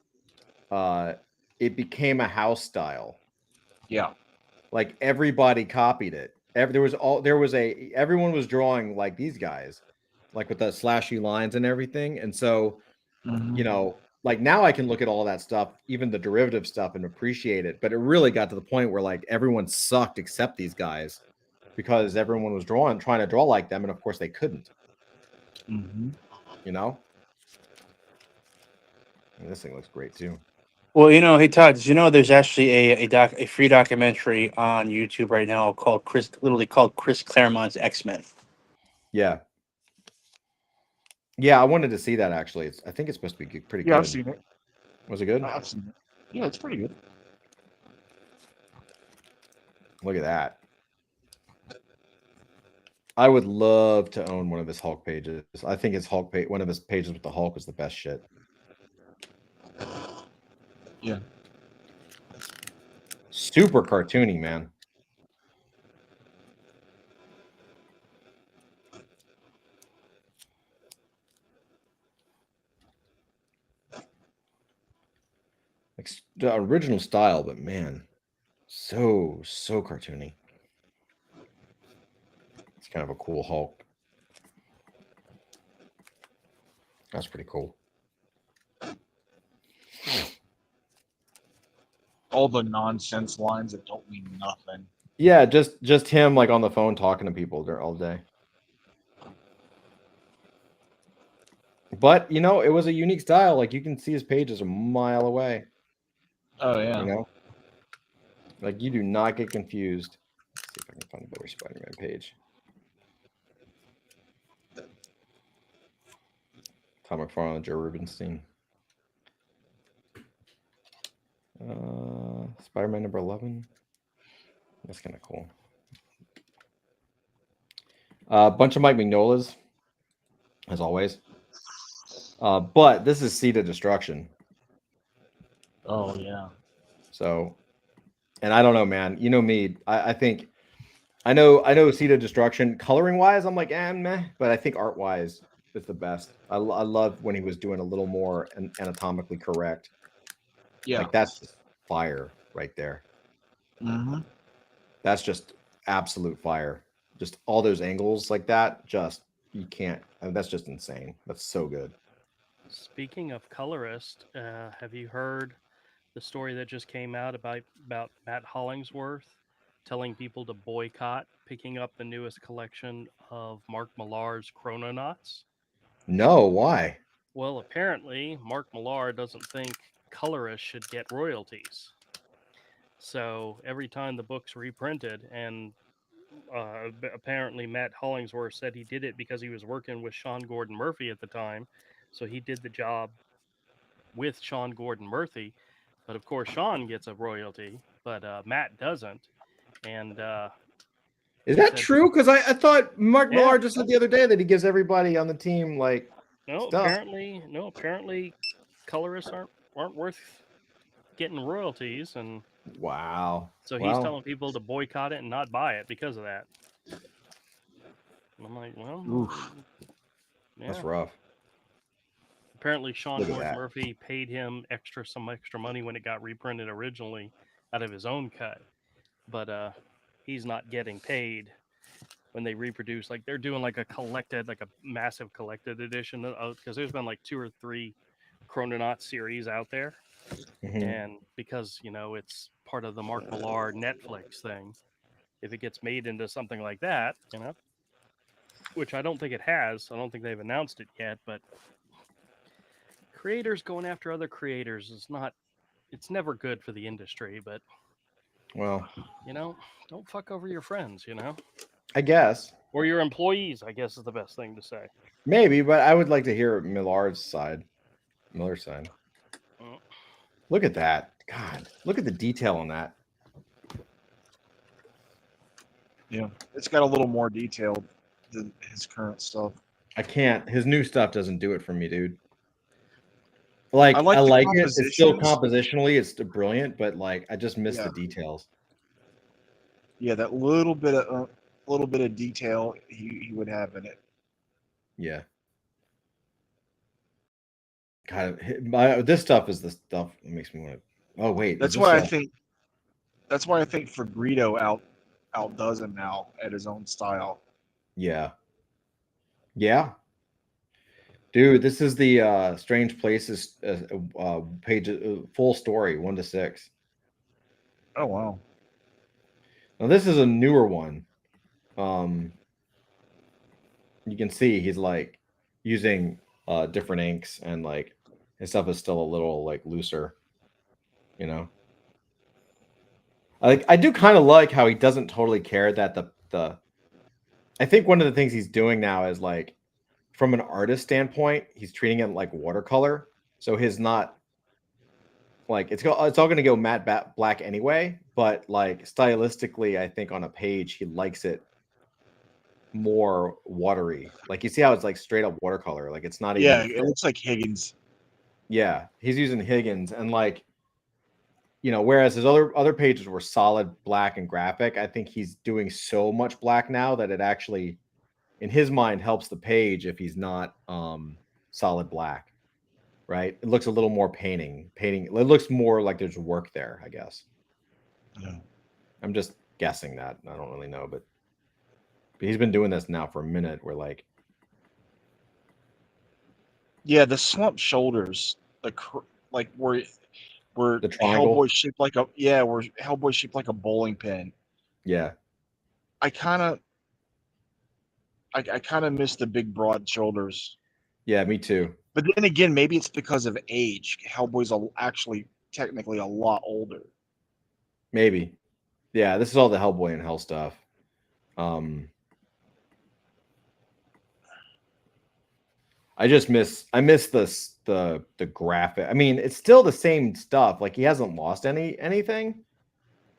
it became a house style. Yeah. Like everybody copied it. Everyone was drawing like these guys, like with the slashy lines and everything. And so, Mhm. you know, like now I can look at all that stuff, even the derivative stuff, and appreciate it. But it really got to the point where like everyone sucked except these guys because everyone was trying to draw like them, and of course they couldn't. Mhm. You know, and this thing looks great too. Well, hey Todd, did you know there's actually a free documentary on YouTube right now called literally called Chris Claremont's X-Men. Yeah, yeah, I wanted to see that actually. I think it's supposed to be pretty Yeah, good. I've seen it. Was it good? I've seen it. Yeah, it's pretty good. Look at that. I would love to own one of his Hulk pages. I think his Hulk page, one of his pages with the Hulk, is the best shit. Yeah. Super cartoony, man. Like the original style, but man, so cartoony. It's kind of a cool Hulk. That's pretty cool. All the nonsense lines that don't mean nothing. Yeah, just him like on the phone talking to people all day. But you know, it was a unique style. Like you can see his pages a mile away. Oh, yeah. You know, like you do not get confused. Let's see if I can find a better Spider-Man page. Tom McFarlane, Joe Rubinstein. Spider-Man number 11. That's kind of cool. A bunch of Mike Mignola's, as always. But this is Seed of Destruction. Oh, yeah. So, and I don't know, man. You know me. I think I know Seed of Destruction. Coloring wise, I'm like, meh. But I think art wise, it's the best. I love when he was doing a little more anatomically correct. Yeah. Like that's just fire right there. Mm-hmm. That's just absolute fire. Just all those angles like that. Just you can't. I mean, that's just insane. That's so good. Speaking of colorist, have you heard the story that just came out about Matt Hollingsworth telling people to boycott picking up the newest collection of Mark Millar's Chrononauts? No, why? Well, apparently Mark Millar doesn't think colorists should get royalties. So every time the book's reprinted, and apparently Matt Hollingsworth said he did it because he was working with Sean Gordon Murphy at the time, so he did the job with Sean Gordon Murphy. But of course, Sean gets a royalty, but Matt doesn't. And Is that true? Because I thought Mark Yeah. Millar just said the other day that he gives everybody on the team like no, stuff. apparently colorists aren't worth getting royalties, and Wow. so he's Well, telling people to boycott it and not buy it because of that. And I'm like, well, Oof. yeah. that's rough. Apparently, Sean Look at George that. Murphy paid him some extra money when it got reprinted originally out of his own cut, but he's not getting paid when they reproduce. Like they're doing like a massive collected edition, because there's been like 2 or 3 Chrononaut series out there, Mhm. and because it's part of the Mark Millar Netflix thing, if it gets made into something like that, which I don't think it has. I don't think they've announced it yet, but creators going after other creators it's never good for the industry, but Well, don't fuck over your friends, I guess or your employees, I guess is the best thing to say. maybe, but I would like to hear Millar's side. Miller's side. Mm. Look at that. God, look at the detail on that. Yeah, it's got a little more detail than his current stuff. I can't. His new stuff doesn't do it for me, dude. Like I like I the like it. It's still compositions. compositionally, it's brilliant, but like I just miss Yeah. the details. Yeah, that little bit of detail he would have in it. Yeah. God, this stuff is the stuff that makes me want to. Oh wait, That's is why I this think. That's why I think Fagrito outdoes him now at his own style. yeah, yeah, dude. This is the Strange Places page, full story 1 to 6. Oh wow. Now this is a newer one. Um, you can see he's like using different inks, and like his stuff is still a little like looser, you know. I do kind of like how he doesn't totally care that the I think one of the things he's doing now is like from an artist standpoint, he's treating it like watercolor. So his not like it's all going to go matte black anyway, but like stylistically, I think on a page he likes it more watery. Like you see how it's like straight up watercolor. Like it's not Yeah, even it looks like Higgins. yeah, he's using Higgins, and like whereas his other pages were solid black and graphic, I think he's doing so much black now that it actually in his mind helps the page if he's not solid black, right? It looks a little more painting. It looks more like there's work there, I guess. Yeah. I'm just guessing that. I don't really know, but he's been doing this now for a minute. We're like, Yeah, the slumped shoulders, like where the triangle. Hellboy shaped like a bowling pin. Yeah. I kind of miss the big broad shoulders. Yeah, me too. But then again, maybe it's because of age. Hellboy's actually technically a lot older. Maybe. Yeah, this is all the Hellboy and Hell stuff. I miss the graphic. I mean, it's still the same stuff. Like he hasn't lost anything.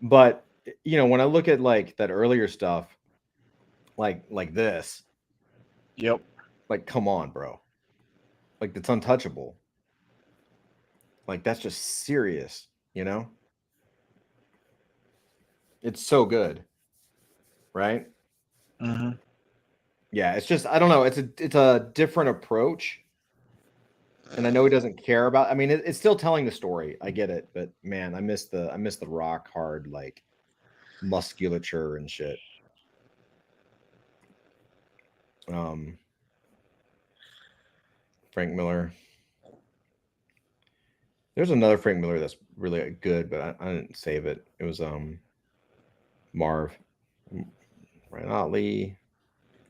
But when I look at like that earlier stuff, like this, Yep. like come on, bro. Like it's untouchable. Like that's just serious, It's so good. Right? Mm-hmm. Yeah, it's just I don't know. It's a different approach. And I know he doesn't care about. I mean, it's still telling the story. I get it, but man, I miss the rock hard like musculature and shit. Frank Miller. There's another Frank Miller that's really good, but I didn't save it. It was Marv, Ryan Otley.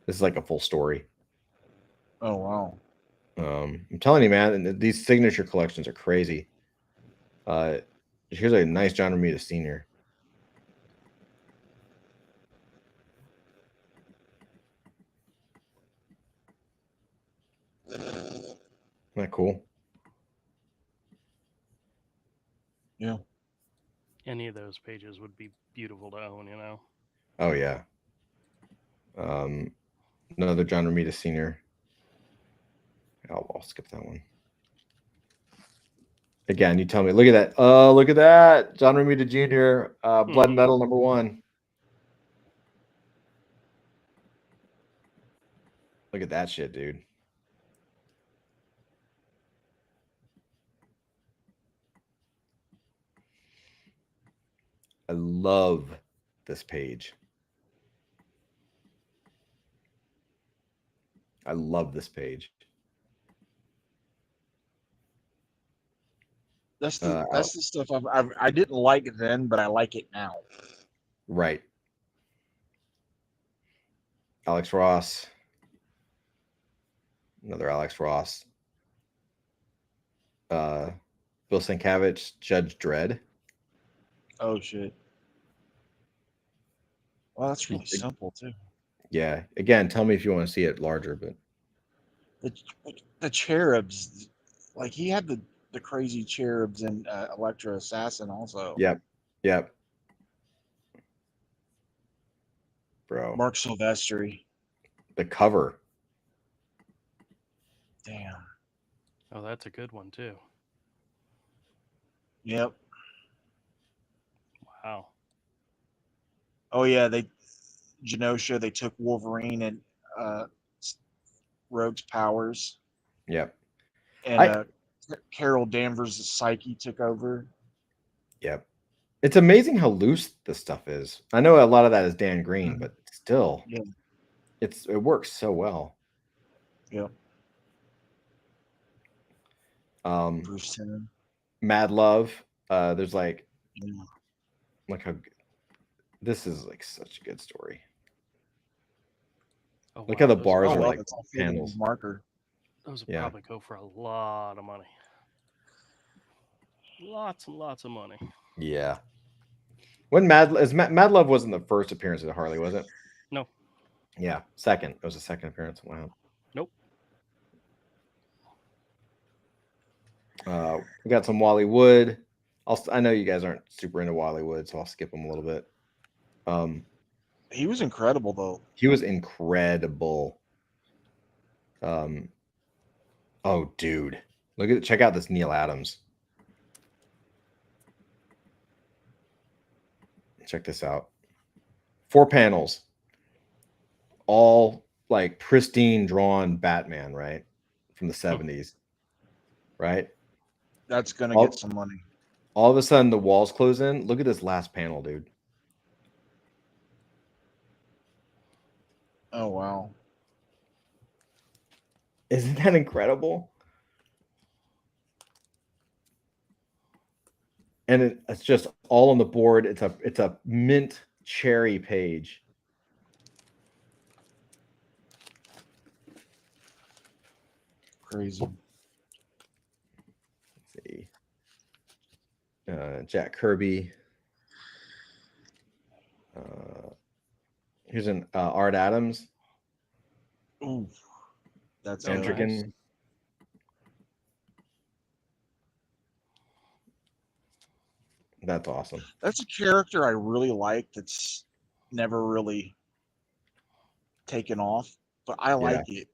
This is like a full story. Oh wow. I'm telling you, man, these signature collections are crazy. Here's a nice John Romita Sr. Isn't that cool? Yeah. Any of those pages would be beautiful to own, Oh yeah. Another John Romita Sr. I'll skip that one. Again, you tell me. Look at that. Oh, look at that. John Romita Jr. Blood Mhm. Medal #1. Look at that shit, dude. I love this page. I love this page. That's Uh, the stuff I didn't like it then, but I like it now. Right. Alex Ross. Another Alex Ross. Bill Sienkiewicz, Judge Dredd. Oh shit. Well, that's really simple too. Yeah. Again, tell me if you want to see it larger, but The cherubs, like he had the crazy cherubs in Electra Assassin also. yep. Yep. Bro. Mark Silvestri. The cover. Damn. Oh, that's a good one too. Yep. Wow. Oh yeah, Genosha, they took Wolverine and Rogue's powers, Yep. and Carol Danvers' psyche took over. Yep. It's amazing how loose this stuff is. I know a lot of that is Dan Green, Mhm. but still, Yeah. it works so well. Yep. Bruce Timm. Mad Love. There's like Yeah. how this is like such a good story. Oh, Look wow, how the those bars Oh are well, like that's all filled in panels. with marker. Those would Yeah. probably go for a lot of money. Lots and lots of money. Yeah. When Mad Love wasn't the first appearance of Harley, was it? No. Yeah, second. It was a second appearance. Wow. Nope. We got some Wally Wood. I know you guys aren't super into Wally Wood, so I'll skip him a little bit. He was incredible though. He was incredible. Oh, dude, check out this Neil Adams. Check this out. 4 panels, all like pristine drawn Batman, right, from the 70s, right? That's gonna All- get some money. All of a sudden, the walls close in. Look at this last panel, dude. Oh wow. Isn't that incredible? And it's just all on the board. It's a mint cherry page. Crazy. Let's see. Jack Kirby. Here's an Art Adams. Ooh. That's Oh, good. nice. Etrigan. That's awesome. That's a character I really like that's never really taken off, but I like it.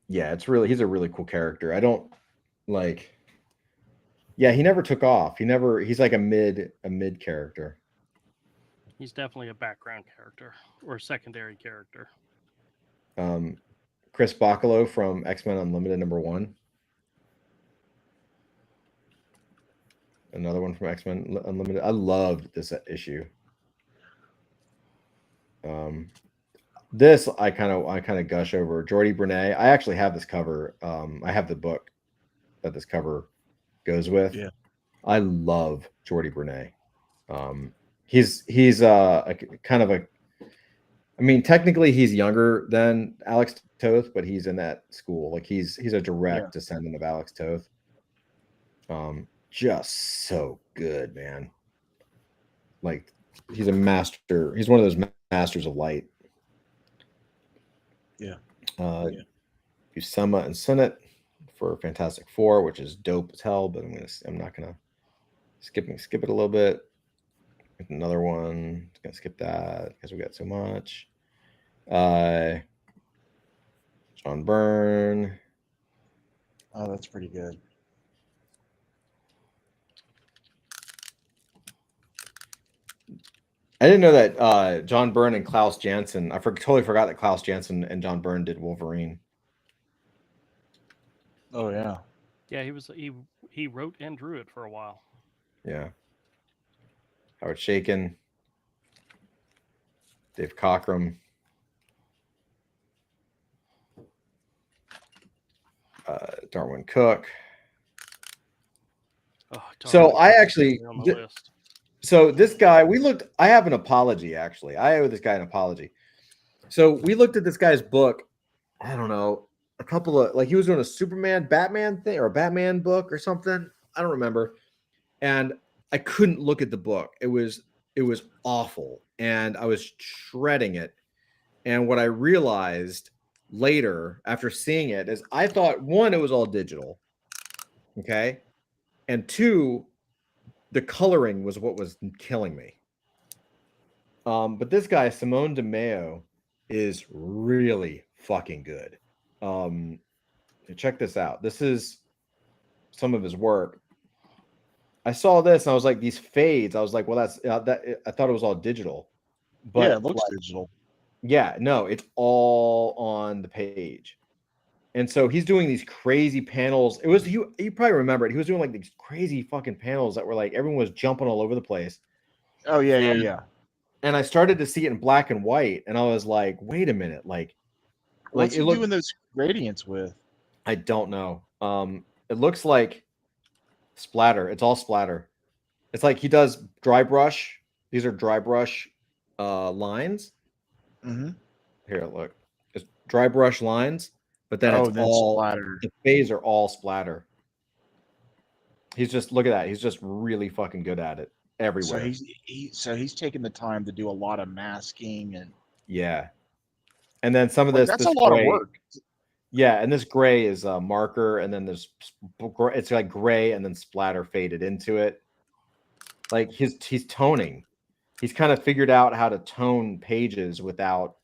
Yeah, he's a really cool character. I don't like. Yeah, he never took off. He's like a mid character. He's definitely a background character or a secondary character. Chris Bacalo from X-Men Unlimited #1. Another one from X-Men Unlimited. I loved this issue. This I kind of gush over. Jordi Bernay. I actually have this cover. I have the book that this cover goes with. Yeah. I love Jordi Bernay. He's a kind of a. I mean, technically he's younger than Alex Toth, but he's in that school. Like he's a direct descendant of Alex Toth. Just so good, man. Like he's a master. He's one of those masters of light. Yeah. Buscema and Sinnott for Fantastic Four, which is dope as hell. But I'm not gonna skip it a little bit. Another one. Just gonna skip that because we got so much. John Byrne. Oh, that's pretty good. I didn't know that John Byrne and Klaus Janson. Totally forgot that Klaus Janson and John Byrne did Wolverine. Oh yeah. Yeah, he wrote and drew it for a while. Yeah. Howard Chaykin, Dave Cockrum, Darwin Cook. Oh, So Darwin I Cook is actually on the list. So this guy, I have an apology actually. I owe this guy an apology. So we looked at this guy's book. I don't know, a couple of he was doing a Superman Batman thing or a Batman book or something. I don't remember. And I couldn't look at the book. It was awful. And I was shredding it. And what I realized later after seeing it is I thought one, it was all digital. Okay. And two, the coloring was what was killing me. But this guy, Simone DeMeo, is really fucking good. Check this out. This is some of his work. I saw this and I was like, these fades. I was like, well, that's that. I thought it was all digital, but Yeah, it looks digital. yeah, no, it's all on the page. And so he's doing these crazy panels. It was you probably remember it. He was doing like these crazy fucking panels that were like everyone was jumping all over the place. Oh yeah, yeah. And I started to see it in black and white, and I was like, wait a minute, like What's it he doing those gradients with? I don't know. It looks like splatter. It's all splatter. It's like he does dry brush. These are dry brush lines. Mm-hmm. Here, look. It's dry brush lines, but then it's all splatter. the phase are all splatter. Look at that. He's just really fucking good at it everywhere. So he's taking the time to do a lot of masking and yeah. And then some of that's a lot of work. Yeah, and this gray is a marker, and then there's it's like gray and then splatter faded into it. Like he's toning. He's kind of figured out how to tone pages without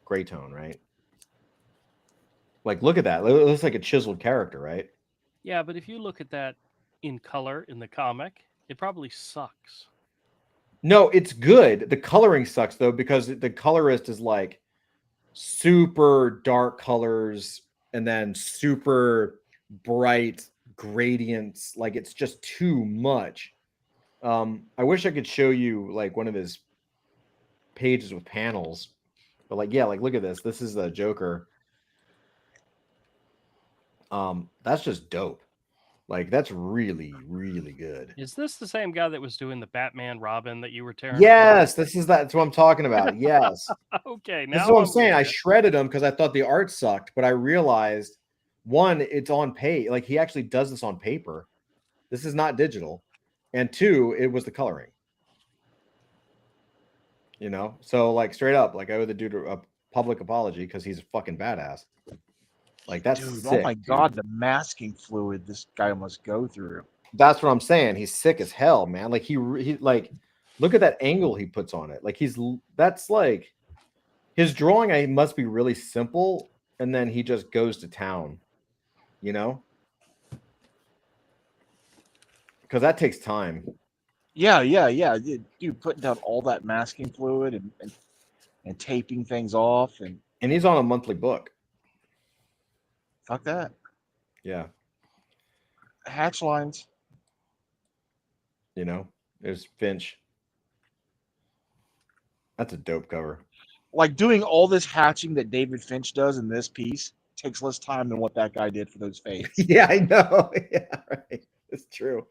gray tone, right? Like look at that. It looks like a chiseled character, right? Yeah, but if you look at that in color in the comic, it probably sucks. No, it's good. The coloring sucks though because the colorist is like super dark colors and then super bright gradients. Like it's just too much. I wish I could show you like one of his pages with panels, but like, yeah, like look at this. This is the Joker. That's just dope. Like that's really, really good. Is this the same guy that was doing the Batman Robin that you were tearing? Yes, that's what I'm talking about. Yes. Okay, now This is what I'm with saying. I you. shredded him because I thought the art sucked, but I realized one, it's on page. Like he actually does this on paper. This is not digital. And two, it was the coloring. You know, so like straight up, like I owe the dude a public apology because he's a fucking badass. Like that's Dude, sick, oh my god, the masking fluid this guy must go through. That's what I'm saying. He's sick as hell, man. Like he like look at that angle he puts on it. Like that's like his drawing. I must be really simple, and then he just goes to town. You know, because that takes time. Yeah. Dude, putting down all that masking fluid and taping things off and he's on a monthly book. Fuck that. Yeah. Hatch lines. You know, there's Finch. That's a dope cover. Like doing all this hatching that David Finch does in this piece takes less time than what that guy did for those fades. Yeah, I know. Yeah, right. It's true.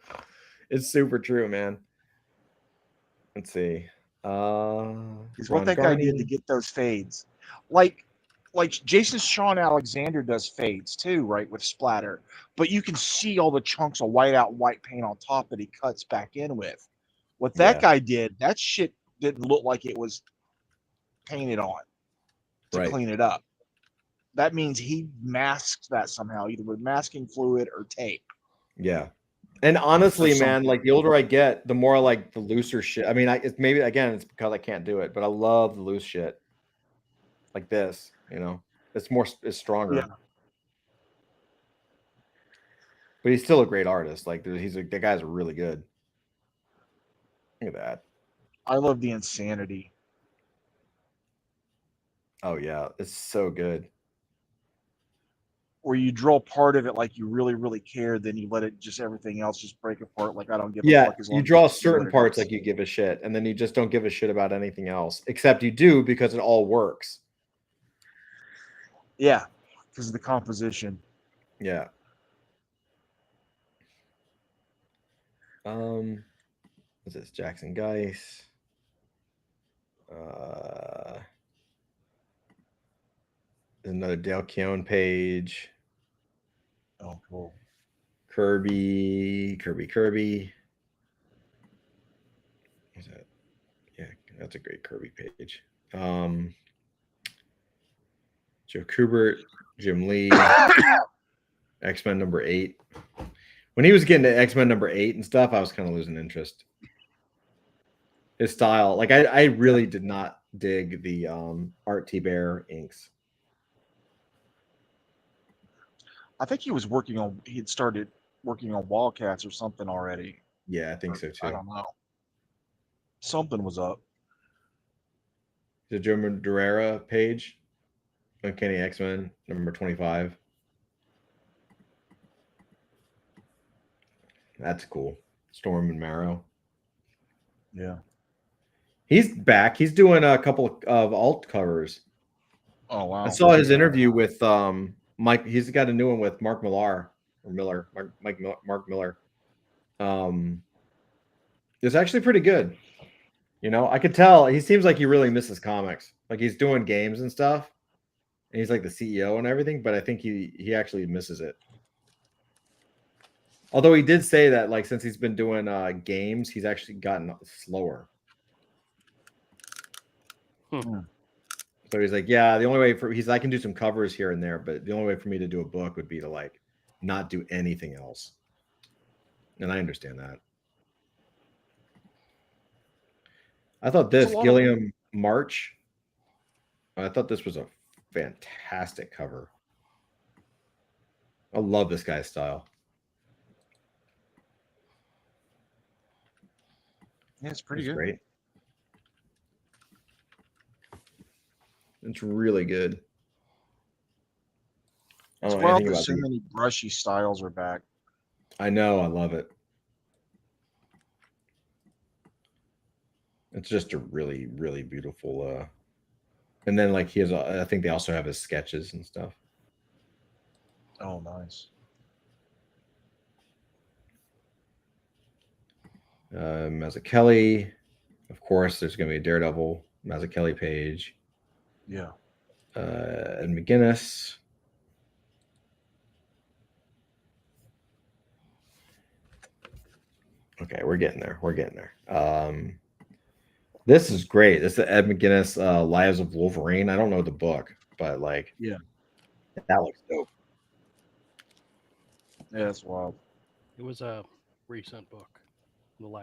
It's super true, man. Let's see. Is what that guy did to get those fades. Like Jason Sean Alexander does fades too, right, with splatter. But you can see all the chunks of white paint on top that he cuts back in with. What that guy did, that shit didn't look like it was painted on to clean it up. That means he masks that somehow, either with masking fluid or tape. Yeah. And honestly, man, like the older I get, the more I like the looser shit. I mean, it's maybe again, it's because I can't do it, but I love the loose shit. Like this, you know, it's stronger. but he's still a great artist. Like the guy's really good. Look at that. I love the insanity. Oh yeah, it's so good. Where you draw part of it like you really, really care, then you let it just everything else just break apart like I don't give a Yeah, fuck as long you as draw you see what certain it parts is. like you give a shit, and then you just don't give a shit about anything else, except you do because it all works. Yeah, because of the composition. Yeah. What's this? Jackson Geis. There's another Dale Keown page. Oh, cool. Kirby. What's that? Yeah, that's a great Kirby page. Joe Kubert, Jim Lee, X-Men number 8. When he was getting to X-Men number 8 and stuff, I was kind of losing interest. His style, like I really did not dig the Art T. Bear inks. I think he had started working on Wildcats or something already. Yeah, I think so too. I don't know. Something was up. The Joe Madureira page, Uncanny X-Men number 25. That's cool. Storm and Marrow. Yeah. He's back. He's doing a couple of alt covers. Oh wow. I saw his interview with Mike. He's got a new one with Mark Millar or Miller. Mark Miller. It's actually pretty good. You know, I could tell he seems like he really misses comics. Like he's doing games and stuff, and he's like the CEO and everything. But I think he actually misses it. Although he did say that, like, since he's been doing games, he's actually gotten slower. So he's like, yeah, the only way I can do some covers here and there, but the only way for me to do a book would be to like not do anything else. And I understand that. I thought this Gilliam March. I thought this was a fantastic cover. I love this guy's style. Yeah, it's pretty good. Great. It's really good. It's wild that so many brushy styles are back. I know. I love it. It's just a really, really beautiful. And then like he has, I think they also have his sketches and stuff. Oh, nice. Mazzucchelli, of course. There's going to be a Daredevil Mazzucchelli page. Yeah. And McGinnis. Okay, we're getting there. This is great. This is the Ed McGinnis Lives of Wolverine. I don't know the book, but like, yeah, that looks dope. Yeah, that's wild. It was a recent book.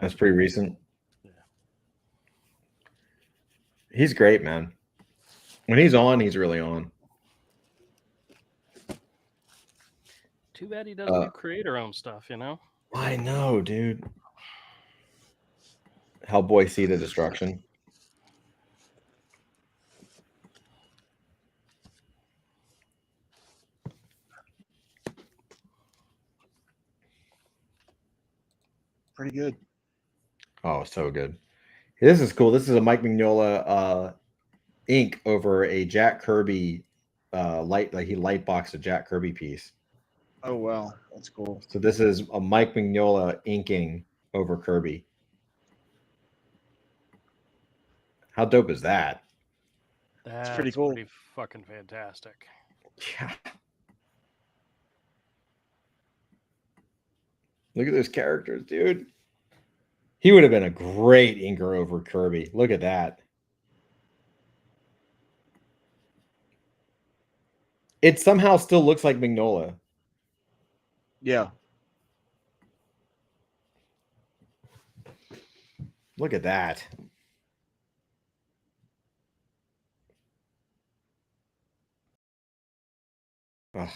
That's pretty recent. Yeah. He's great, man. When he's on, he's really on. Too bad he doesn't do creator-owned stuff, you know? I know, dude. Hellboy Seed of Destruction. Pretty good. Oh, so good. This is cool. This is a Mike Mignola ink over a Jack Kirby he light boxed a Jack Kirby piece. Oh wow, that's cool. So this is a Mike Mignola inking over Kirby. How dope is that? That's pretty cool. Pretty fucking fantastic. Yeah. Look at those characters, dude. He would have been a great inker over Kirby. Look at that. It somehow still looks like Mignola. Yeah. Look at that. Ugh.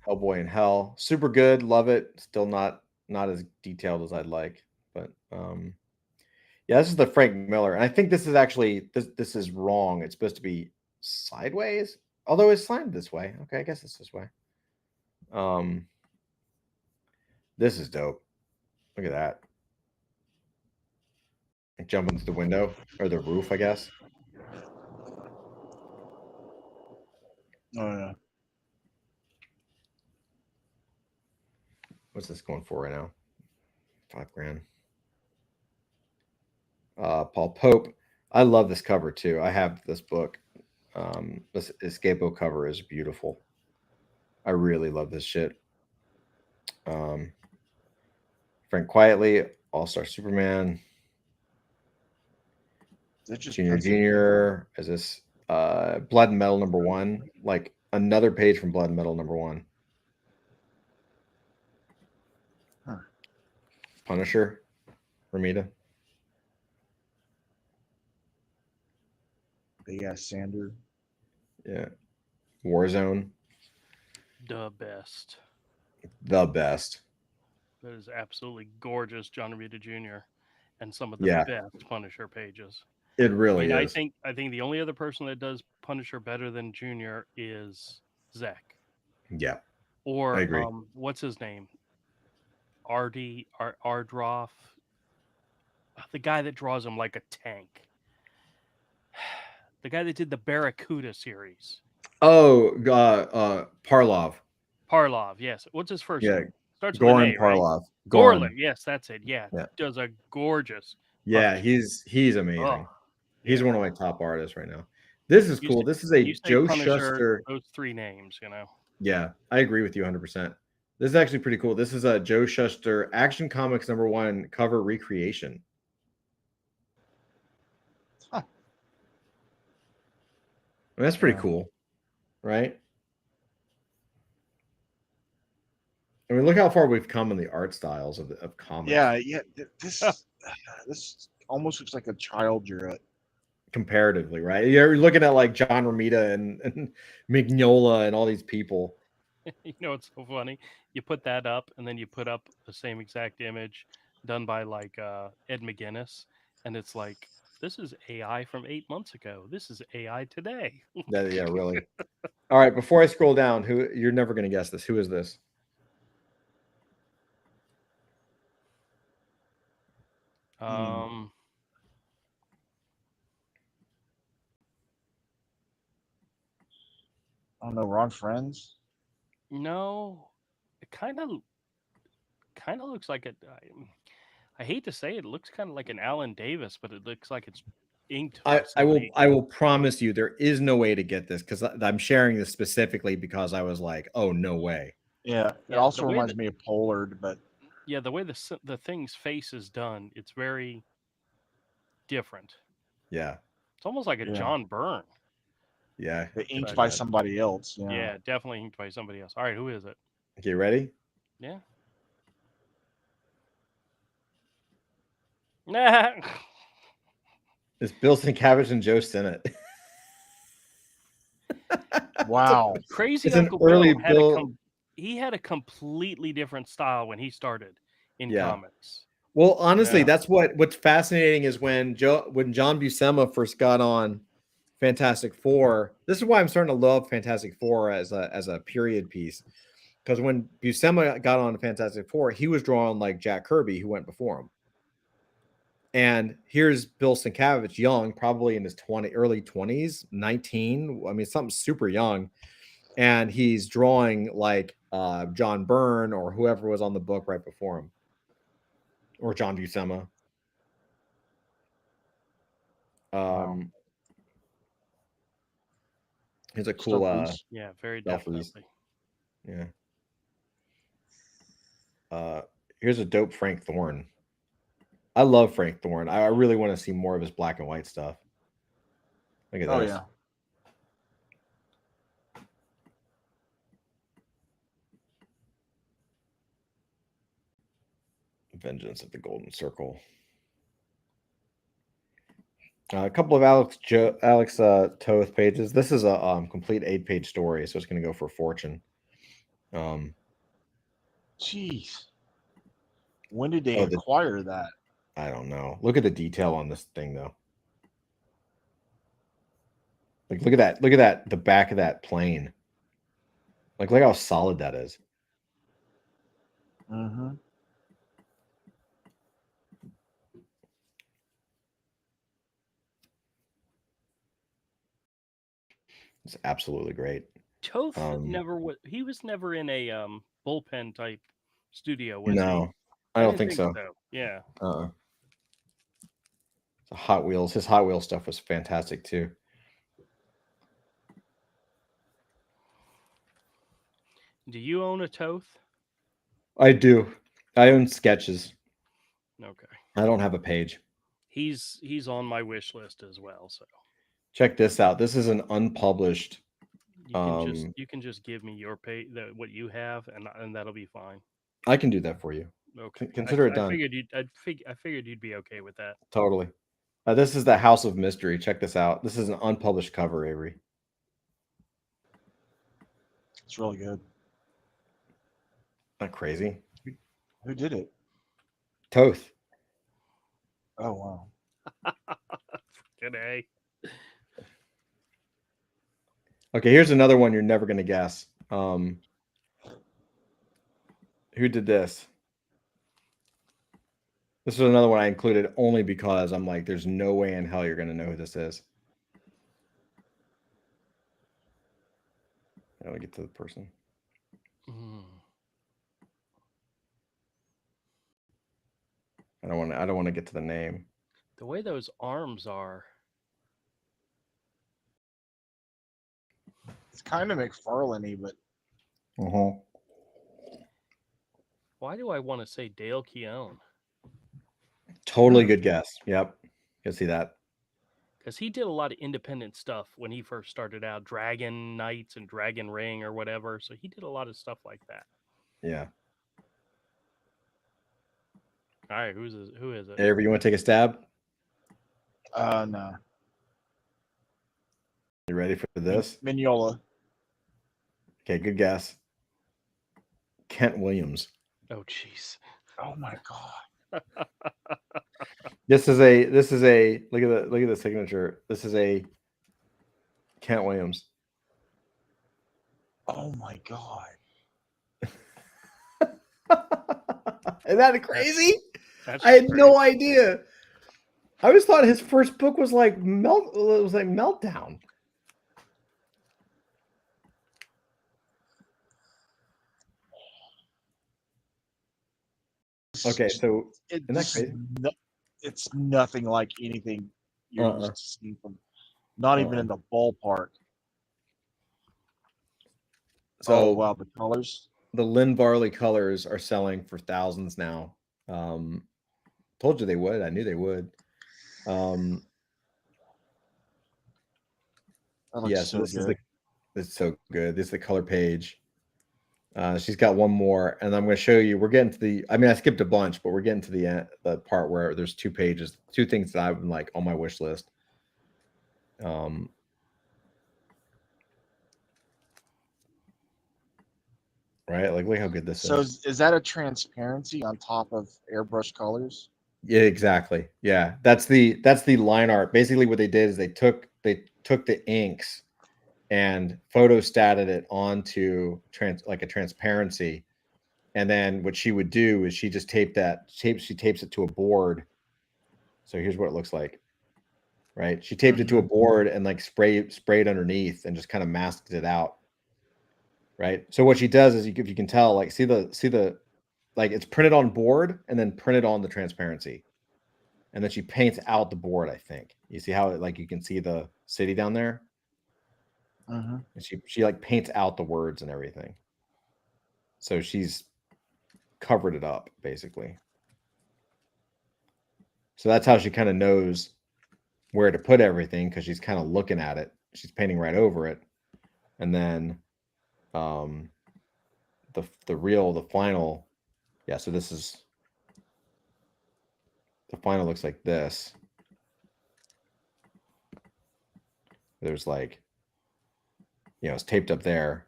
Hellboy in Hell. Super good. Love it. Still not as detailed as I'd like. But yeah, this is the Frank Miller. And I think this is actually this is wrong. It's supposed to be sideways. Although it's slanted this way. Okay, I guess it's this way. This is dope. Look at that. Like jumping through the window or the roof, I guess. Oh yeah. What's this going for right now? $5,000. Paul Pope. I love this cover too. I have this book. This Escapo cover is beautiful. I really love this shit. Frank Quietly, All-Star Superman. Junior. Is this Blood and Metal #1? Like another page from Blood and Metal #1. Huh. Punisher, Ramita. Big ass Sander. Yeah. Warzone. The best. The best. That is absolutely gorgeous, John Romita Jr. and some of the best Punisher pages. It really is. I think the only other person that does Punisher better than Junior is Zach. Yeah. Or I agree. What's his name? Ardroff. The guy that draws him like a tank. The guy that did the Barracuda series. Oh, Parlov. Parlov, yes. What's his first name? Starts with Goran an A, Parlov. Right? Gorlin, yes, that's it. Yeah. Does a gorgeous. Yeah, he's amazing. Oh, he's one of my top artists right now. This is cool. This is a Joe Shuster. Those three names, you know. Yeah, I agree with you 100%. This is actually pretty cool. This is a Joe Shuster Action Comics #1 cover recreation. Huh. I mean, that's pretty cool, right? I mean, look how far we've come in the art styles of comics. Yeah. This almost looks like a child drew it. Comparatively, right? You're looking at like John Romita and Mignola and all these people. You know, it's so funny. You put that up, and then you put up the same exact image done by like Ed McGuinness, and it's like, this is AI from 8 months ago. This is AI today. Yeah, really. All right, before I scroll down, you're never going to guess this. Who is this? I don't know. Ron Friends? No, it kind of looks like it. I hate to say it looks kind of like an Alan Davis, but it looks like it's inked. I will promise you there is no way to get this because I'm sharing this specifically because I was like, oh, no way. Yeah, it also reminds me of Pollard, but yeah, the way the thing's face is done, it's very different. Yeah, it's almost like a John Byrne. Yeah, inked by somebody else. Yeah, definitely inked by somebody else. All right, who is it? Okay, ready? Yeah. It's Bill Sienkiewicz and Joe Sinnott. Wow, crazy! It's Uncle Bill he had a completely different style when he started in comics. Well, honestly, that's what's fascinating is when John Buscema first got on Fantastic Four. This is why I'm starting to love Fantastic Four as a period piece, because when Buscema got on Fantastic Four, he was drawing like Jack Kirby, who went before him. And here's Bill Sienkiewicz, young, probably in his early 20s, 19. I mean, something super young. And he's drawing like John Byrne or whoever was on the book right before him. Or John Buscema. Here's a cool very definitely. Yeah. Here's a dope Frank Thorne. I love Frank Thorne. I really want to see more of his black and white stuff. Look at this. Oh, yeah. Vengeance of the Golden Circle. A couple of Alex Toth pages. This is a complete 8-page story, so it's going to go for a fortune. Jeez. When did they Oh, acquire that? I don't know. Look at the detail on this thing, though. Like, look at that. Look at that. The back of that plane. Like, look how solid that is. Mm-hmm. It's absolutely great. Toth never was. He was never in a bullpen type studio, was he? No, I don't didn't think so. Yeah. The Hot Wheels. His Hot Wheels stuff was fantastic too. Do you own a Toth? I do. I own Sketches. Okay. I don't have a page. He's on my wish list as well. So check this out. This is an unpublished. You can just give me your page, what you have, and that'll be fine. I can do that for you. Okay. Consider it done. I figured you'd be okay with that. Totally. This is the House of Mystery. Check this out. This is an unpublished cover, Avery. It's really good. Not crazy. Who did it? Toth. Oh wow. Good A. Okay, here's another one you're never gonna guess. Who did this? This is another one I included only because I'm like, there's no way in hell you're gonna know who this is. Let me get to the person. I don't want to get to the name. The way those arms are. It's kind of McFarlane-y, but. Why do I want to say Dale Keown? Totally good guess. Yep. You see that. Because he did a lot of independent stuff when he first started out, Dragon Knights and Dragon Ring or whatever. So he did a lot of stuff like that. Yeah. All right, who is it? Avery, you want to take a stab? No. You ready for this? Mignola. Okay, good guess. Kent Williams. Oh, jeez. Oh my god. This is a look at the signature. This is a Kent Williams. Oh my god. Isn't that crazy? That's I had great. no idea. I always thought his first book was like Meltdown. Okay, so isn't that crazy? It's nothing like anything you're used to seeing from, not even in the ballpark. So oh wow, the colors. The Lynn Varley colors are selling for thousands now. Told you they would. I knew they would. Yes, so it's so good. This is the color page. She's got one more, and I'm going to show you. We're getting to the. I mean, I skipped a bunch, but we're getting to the end, the part where there's 2 pages, 2 things that I've been like on my wish list. Right, like look how good this is. So is that a transparency on top of airbrush colors? Yeah, exactly. Yeah, that's the line art. Basically, what they did is they took the inks and photostated it onto like a transparency, and then what she would do is she just tapes it to a board. So here's what it looks like. Right, she taped it to a board and like sprayed underneath and just kind of masked it out. Right, so what she does is if you can tell, like see the like it's printed on board and then printed on the transparency, and then she paints out the board. I think you see how like you can see the city down there. And she like paints out the words and everything. So she's covered it up basically. So that's how she kind of knows where to put everything, because she's kind of looking at it. She's painting right over it, and then the final. Yeah, so this is the final. Looks like this. There's like, it's taped up there.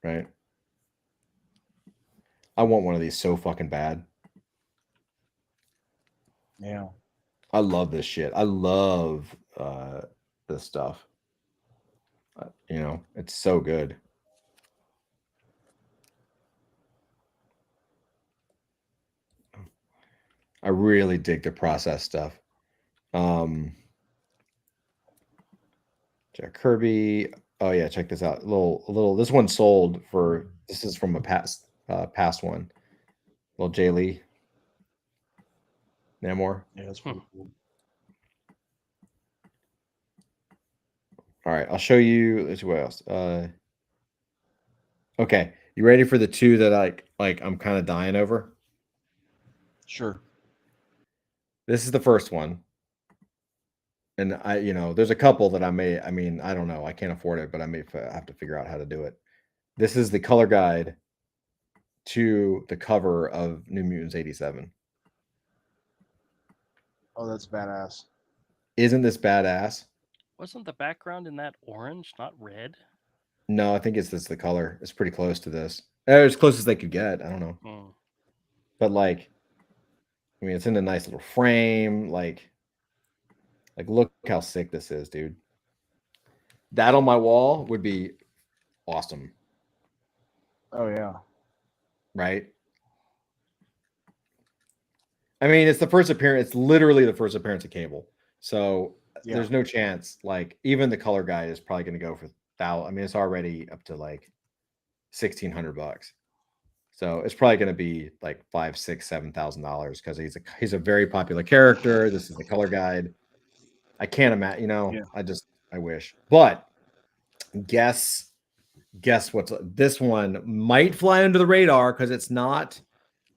right? I want one of these so fucking bad. Yeah. I love this shit. I love this stuff. You know, it's so good. I really dig the process stuff. Jack Kirby. Oh yeah, check this out. A little. This one sold for. This is from a past one. Little Jay Lee. Namor. Yeah, that's pretty cool. All right, I'll show you. Let's see what else. Okay, you ready for the two that I'm kind of dying over? Sure. This is the first one. And there's a couple that I don't know. I can't afford it, but I may have to figure out how to do it. This is the color guide to the cover of New Mutants 87. Oh, that's badass. Isn't this badass? Wasn't the background in that orange, not red? No, I think it's the color. It's pretty close to this. As close as they could get. I don't know. But it's in a nice little frame. Like, look how sick this is, dude. That on my wall would be awesome. Oh, yeah. Right? I mean, it's the first appearance. It's literally the first appearance of Cable. So there's no chance. Even the color guide is probably going to go for it's already up to $1,600. So it's probably going to be like $5,000, $6,000, $7,000 because he's a very popular character. This is the color guide. I can't imagine. I wish. But guess what's this one might fly under the radar because it's not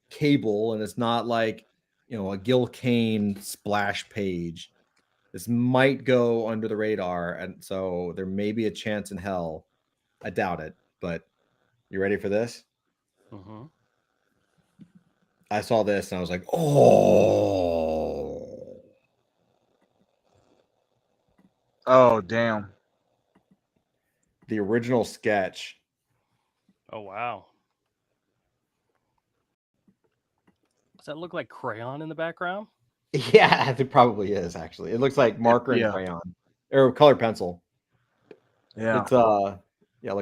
Cable and it's not a Gil Kane splash page. This might go under the radar, and so there may be a chance in hell. I doubt it, but you ready for this? Mm-hmm. I saw this and I was like, oh, damn. The original sketch. Oh, wow. Does that look like crayon in the background? Yeah, it probably is, actually. It looks like marker and crayon or color pencil. Yeah. It's look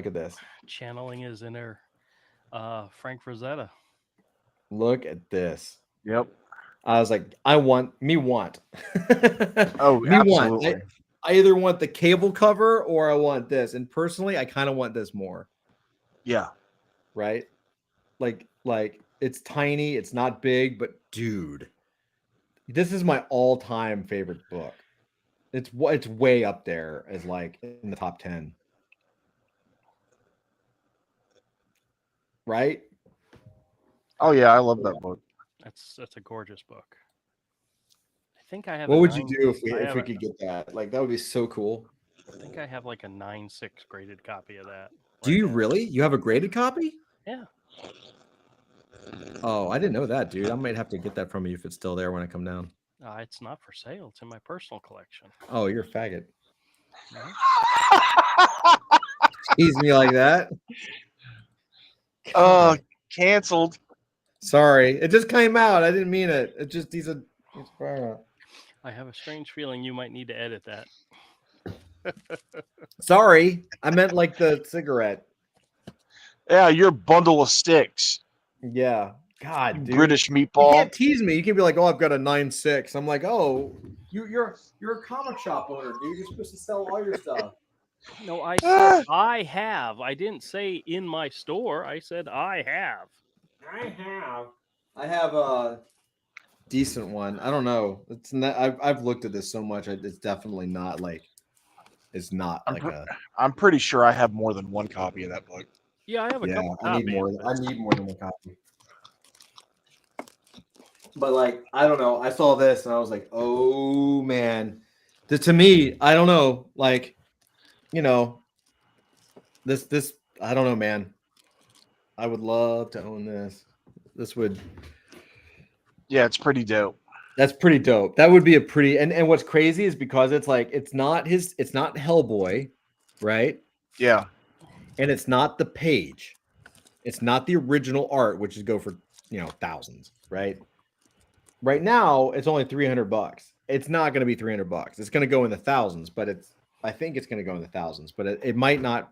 at this. Channeling his inner Frank Frazetta. Look at this. Yep. I was like, I want. Oh, me absolutely. Want. I either want the Cable cover or I want this. And personally, I kind of want this more. Yeah. Right? Like it's tiny, it's not big, but dude, this is my all-time favorite book. It's way up there as in the top 10. Right? Oh yeah, I love that book. That's a gorgeous book. I think I have. What would you do if we could get that? That would be so cool. I think I have a 9.6 graded copy of that. Do you really? You have a graded copy? Yeah. Oh, I didn't know that, dude. I might have to get that from you if it's still there when I come down. It's not for sale. It's in my personal collection. Oh, you're a faggot. No? Tease me like that. Canceled. Sorry, it just came out. I didn't mean it. It just I have a strange feeling you might need to edit that. Sorry, I meant the cigarette. Yeah, you're a bundle of sticks. Yeah, God, dude. British meatball. You can't tease me. You can be like, "Oh, I've got a 9.6." I'm like, "Oh, you're a comic shop owner, dude. You're supposed to sell all your stuff." No, I said I have. I didn't say in my store. I said I have. I have a decent one. I don't know. It's not. I've looked at this so much. It's definitely not It's not I'm pretty sure I have more than one copy of that book. Yeah, I have a couple I need copies. more. I need more than one copy. But I don't know. I saw this and I was like, oh man. To me, I don't know. This I don't know, man. I would love to own this. This would. Yeah, it's pretty dope. That's pretty dope. That would be a pretty and what's crazy is because it's not Hellboy, right? Yeah. And it's not the page. It's not the original art, which is go for thousands, right? Right now, it's only $300. It's not going to be $300. It's going to go in the thousands, but I think it's going to go in the thousands, but it might not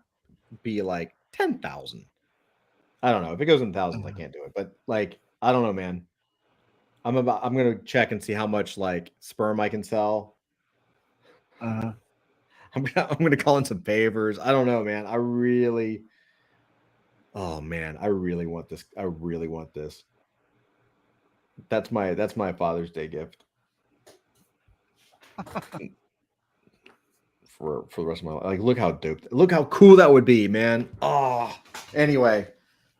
be like 10,000. I don't know. If it goes in thousands, I can't do it. But like, I don't know, man. I'm going to check and see how much like sperm I can sell. I'm going to call in some favors. I don't know, man. Oh man, I really want this. I really want this. That's my Father's Day gift for the rest of my life. Like, look how dope, look how cool that would be, man. Oh, anyway,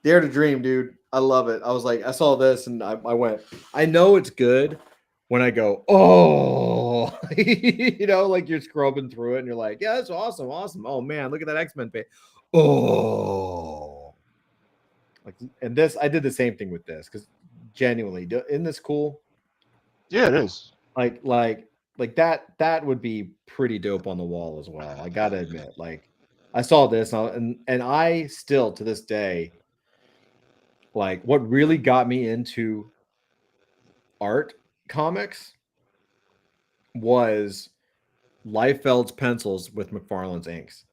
Dare to Dream, dude. I love it. I was like, I saw this and I went, I know it's good when I go, oh, like you're scrubbing through it and you're like, yeah, that's awesome. Oh man, look at that X-Men page. Oh, like, and this, I did the same thing with this because genuinely, isn't this cool? Yeah, it is. Like that would be pretty dope on the wall as well. I gotta admit, like I saw this and I still to this day, like what really got me into art comics was Liefeld's pencils with McFarlane's inks.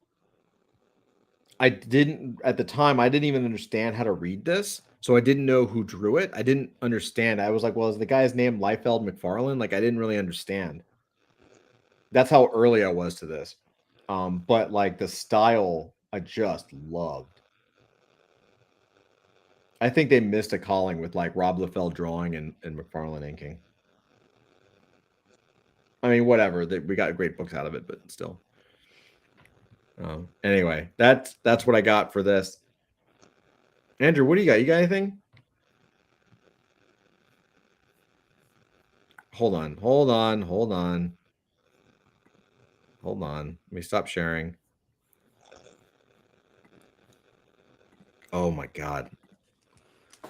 I didn't at the time, I didn't even understand how to read this. So I didn't know who drew it. I didn't understand. I was like, well, is the guy's name Liefeld McFarlane? Like I didn't really understand. That's how early I was to this. But like the style I just loved. I think they missed a calling with like Rob Liefeld drawing and McFarlane inking. I mean, whatever. We got great books out of it, but still. Anyway, that's what I got for this. Andrew, what do you got? You got anything? Hold on. Let me stop sharing. Oh my God.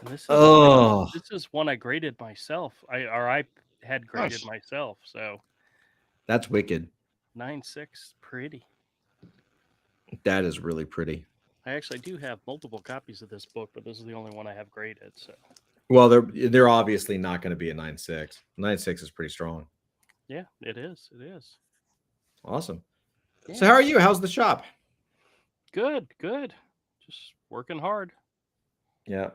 This This is one I graded myself. I had graded myself. So that's wicked. 9.6, pretty. That is really pretty. I actually do have multiple copies of this book, but this is the only one I have graded. So, well, they're obviously not going to be a 9.6. 9.6 is pretty strong. Yeah, it is. It is awesome. Yeah. So, how are you? How's the shop? Good. Just working hard. Yeah.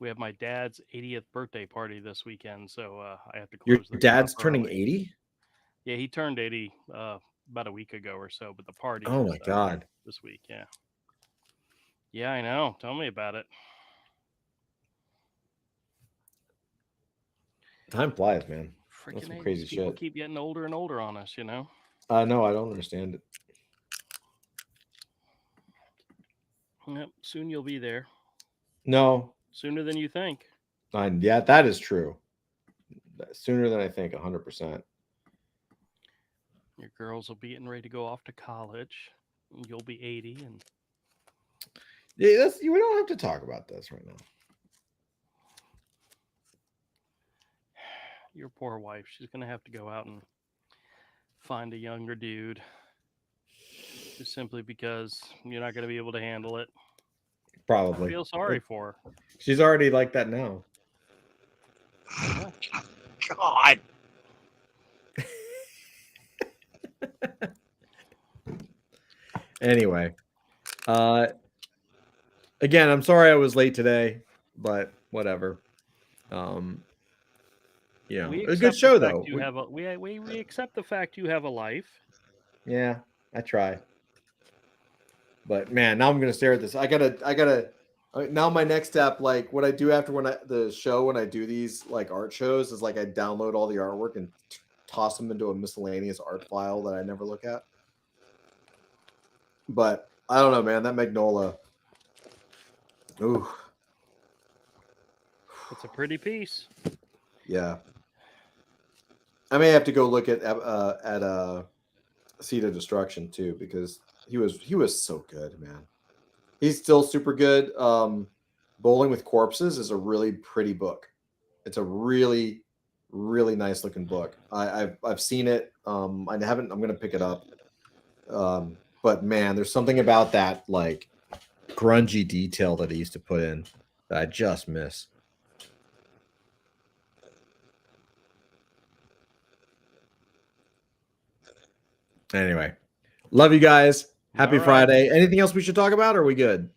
We have my dad's 80th birthday party this weekend, so I have to close. Your dad's turning 80? Yeah, he turned 80 about a week ago or so, but the party. Oh my God! This week, yeah, I know. Tell me about it. Time flies, man. Freaking That's some crazy people shit. Keep getting older and older on us, No, I don't understand it. Yep, soon you'll be there. No, sooner than you think. Yeah, that is true. Sooner than I think, 100%. Your girls will be getting ready to go off to college. And you'll be 80, and yeah, we don't have to talk about this right now. Your poor wife, she's gonna have to go out and find a younger dude, just simply because you're not gonna be able to handle it. Probably. I feel sorry for her. She's already like that now. God. Anyway, again, I'm sorry I was late today, but whatever. Yeah, a good show though. We accept the fact you have a life. Yeah, I try. But man, now I'm gonna stare at this. I gotta. Now my next step, like what I do after when I do these like art shows, is like I download all the artwork and toss them into a miscellaneous art file that I never look at. But I don't know, man. That Magnola. Ooh. It's a pretty piece. Yeah. I may have to go look at Seed of Destruction too, because he was so good, man. He's still super good. Bowling with Corpses is a really pretty book. It's a really, really nice looking book. I've seen it. I haven't. I'm gonna pick it up. But man, there's something about that. Like, grungy detail that he used to put in that I just miss. Anyway, love you guys. Happy All right. Friday. Anything else we should talk about? Or are we good?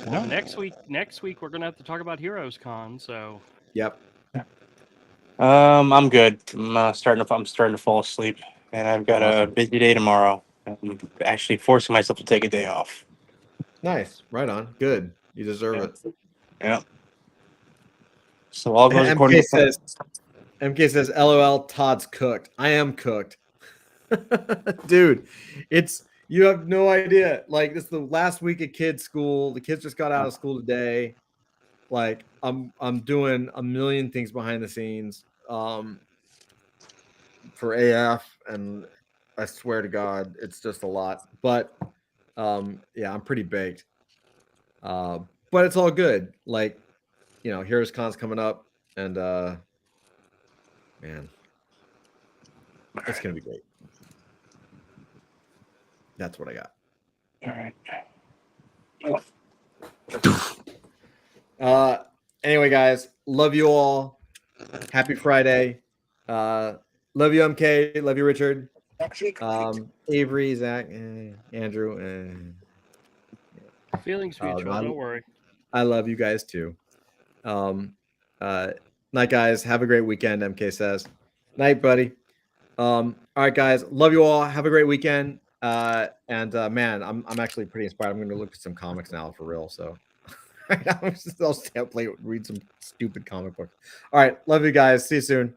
Well, next week we're gonna have to talk about Heroes Con. So Yep. I'm good. I'm starting to fall asleep, and I've got a Awesome. busy day tomorrow. I'm actually forcing myself to take a day off. Nice. Right on. Good. You deserve Yeah. it. Yeah. So all goes according MK to plan. says, LOL, Todd's cooked. I am cooked. Dude, you have no idea. Like, this is the last week of kids' school. The kids just got out of school today. Like, I'm doing a million things behind the scenes for AF, and I swear to God, it's just a lot. But yeah, I'm pretty baked. But it's all good. Like, Heroes Con's coming up, and man, it's gonna be great. That's what I got. All right. Anyway, guys, love you all. Happy Friday. Love you, MK. Love you, Richard. Avery, Zach, Andrew. feelings mutual. Don't worry. I love you guys too. Night, guys. Have a great weekend. MK says. Night, buddy. All right, guys. Love you all. Have a great weekend. And man, I'm actually pretty inspired. I'm going to look at some comics now for real. So I'll stay up late, read some stupid comic book. All right, love you guys. See you soon.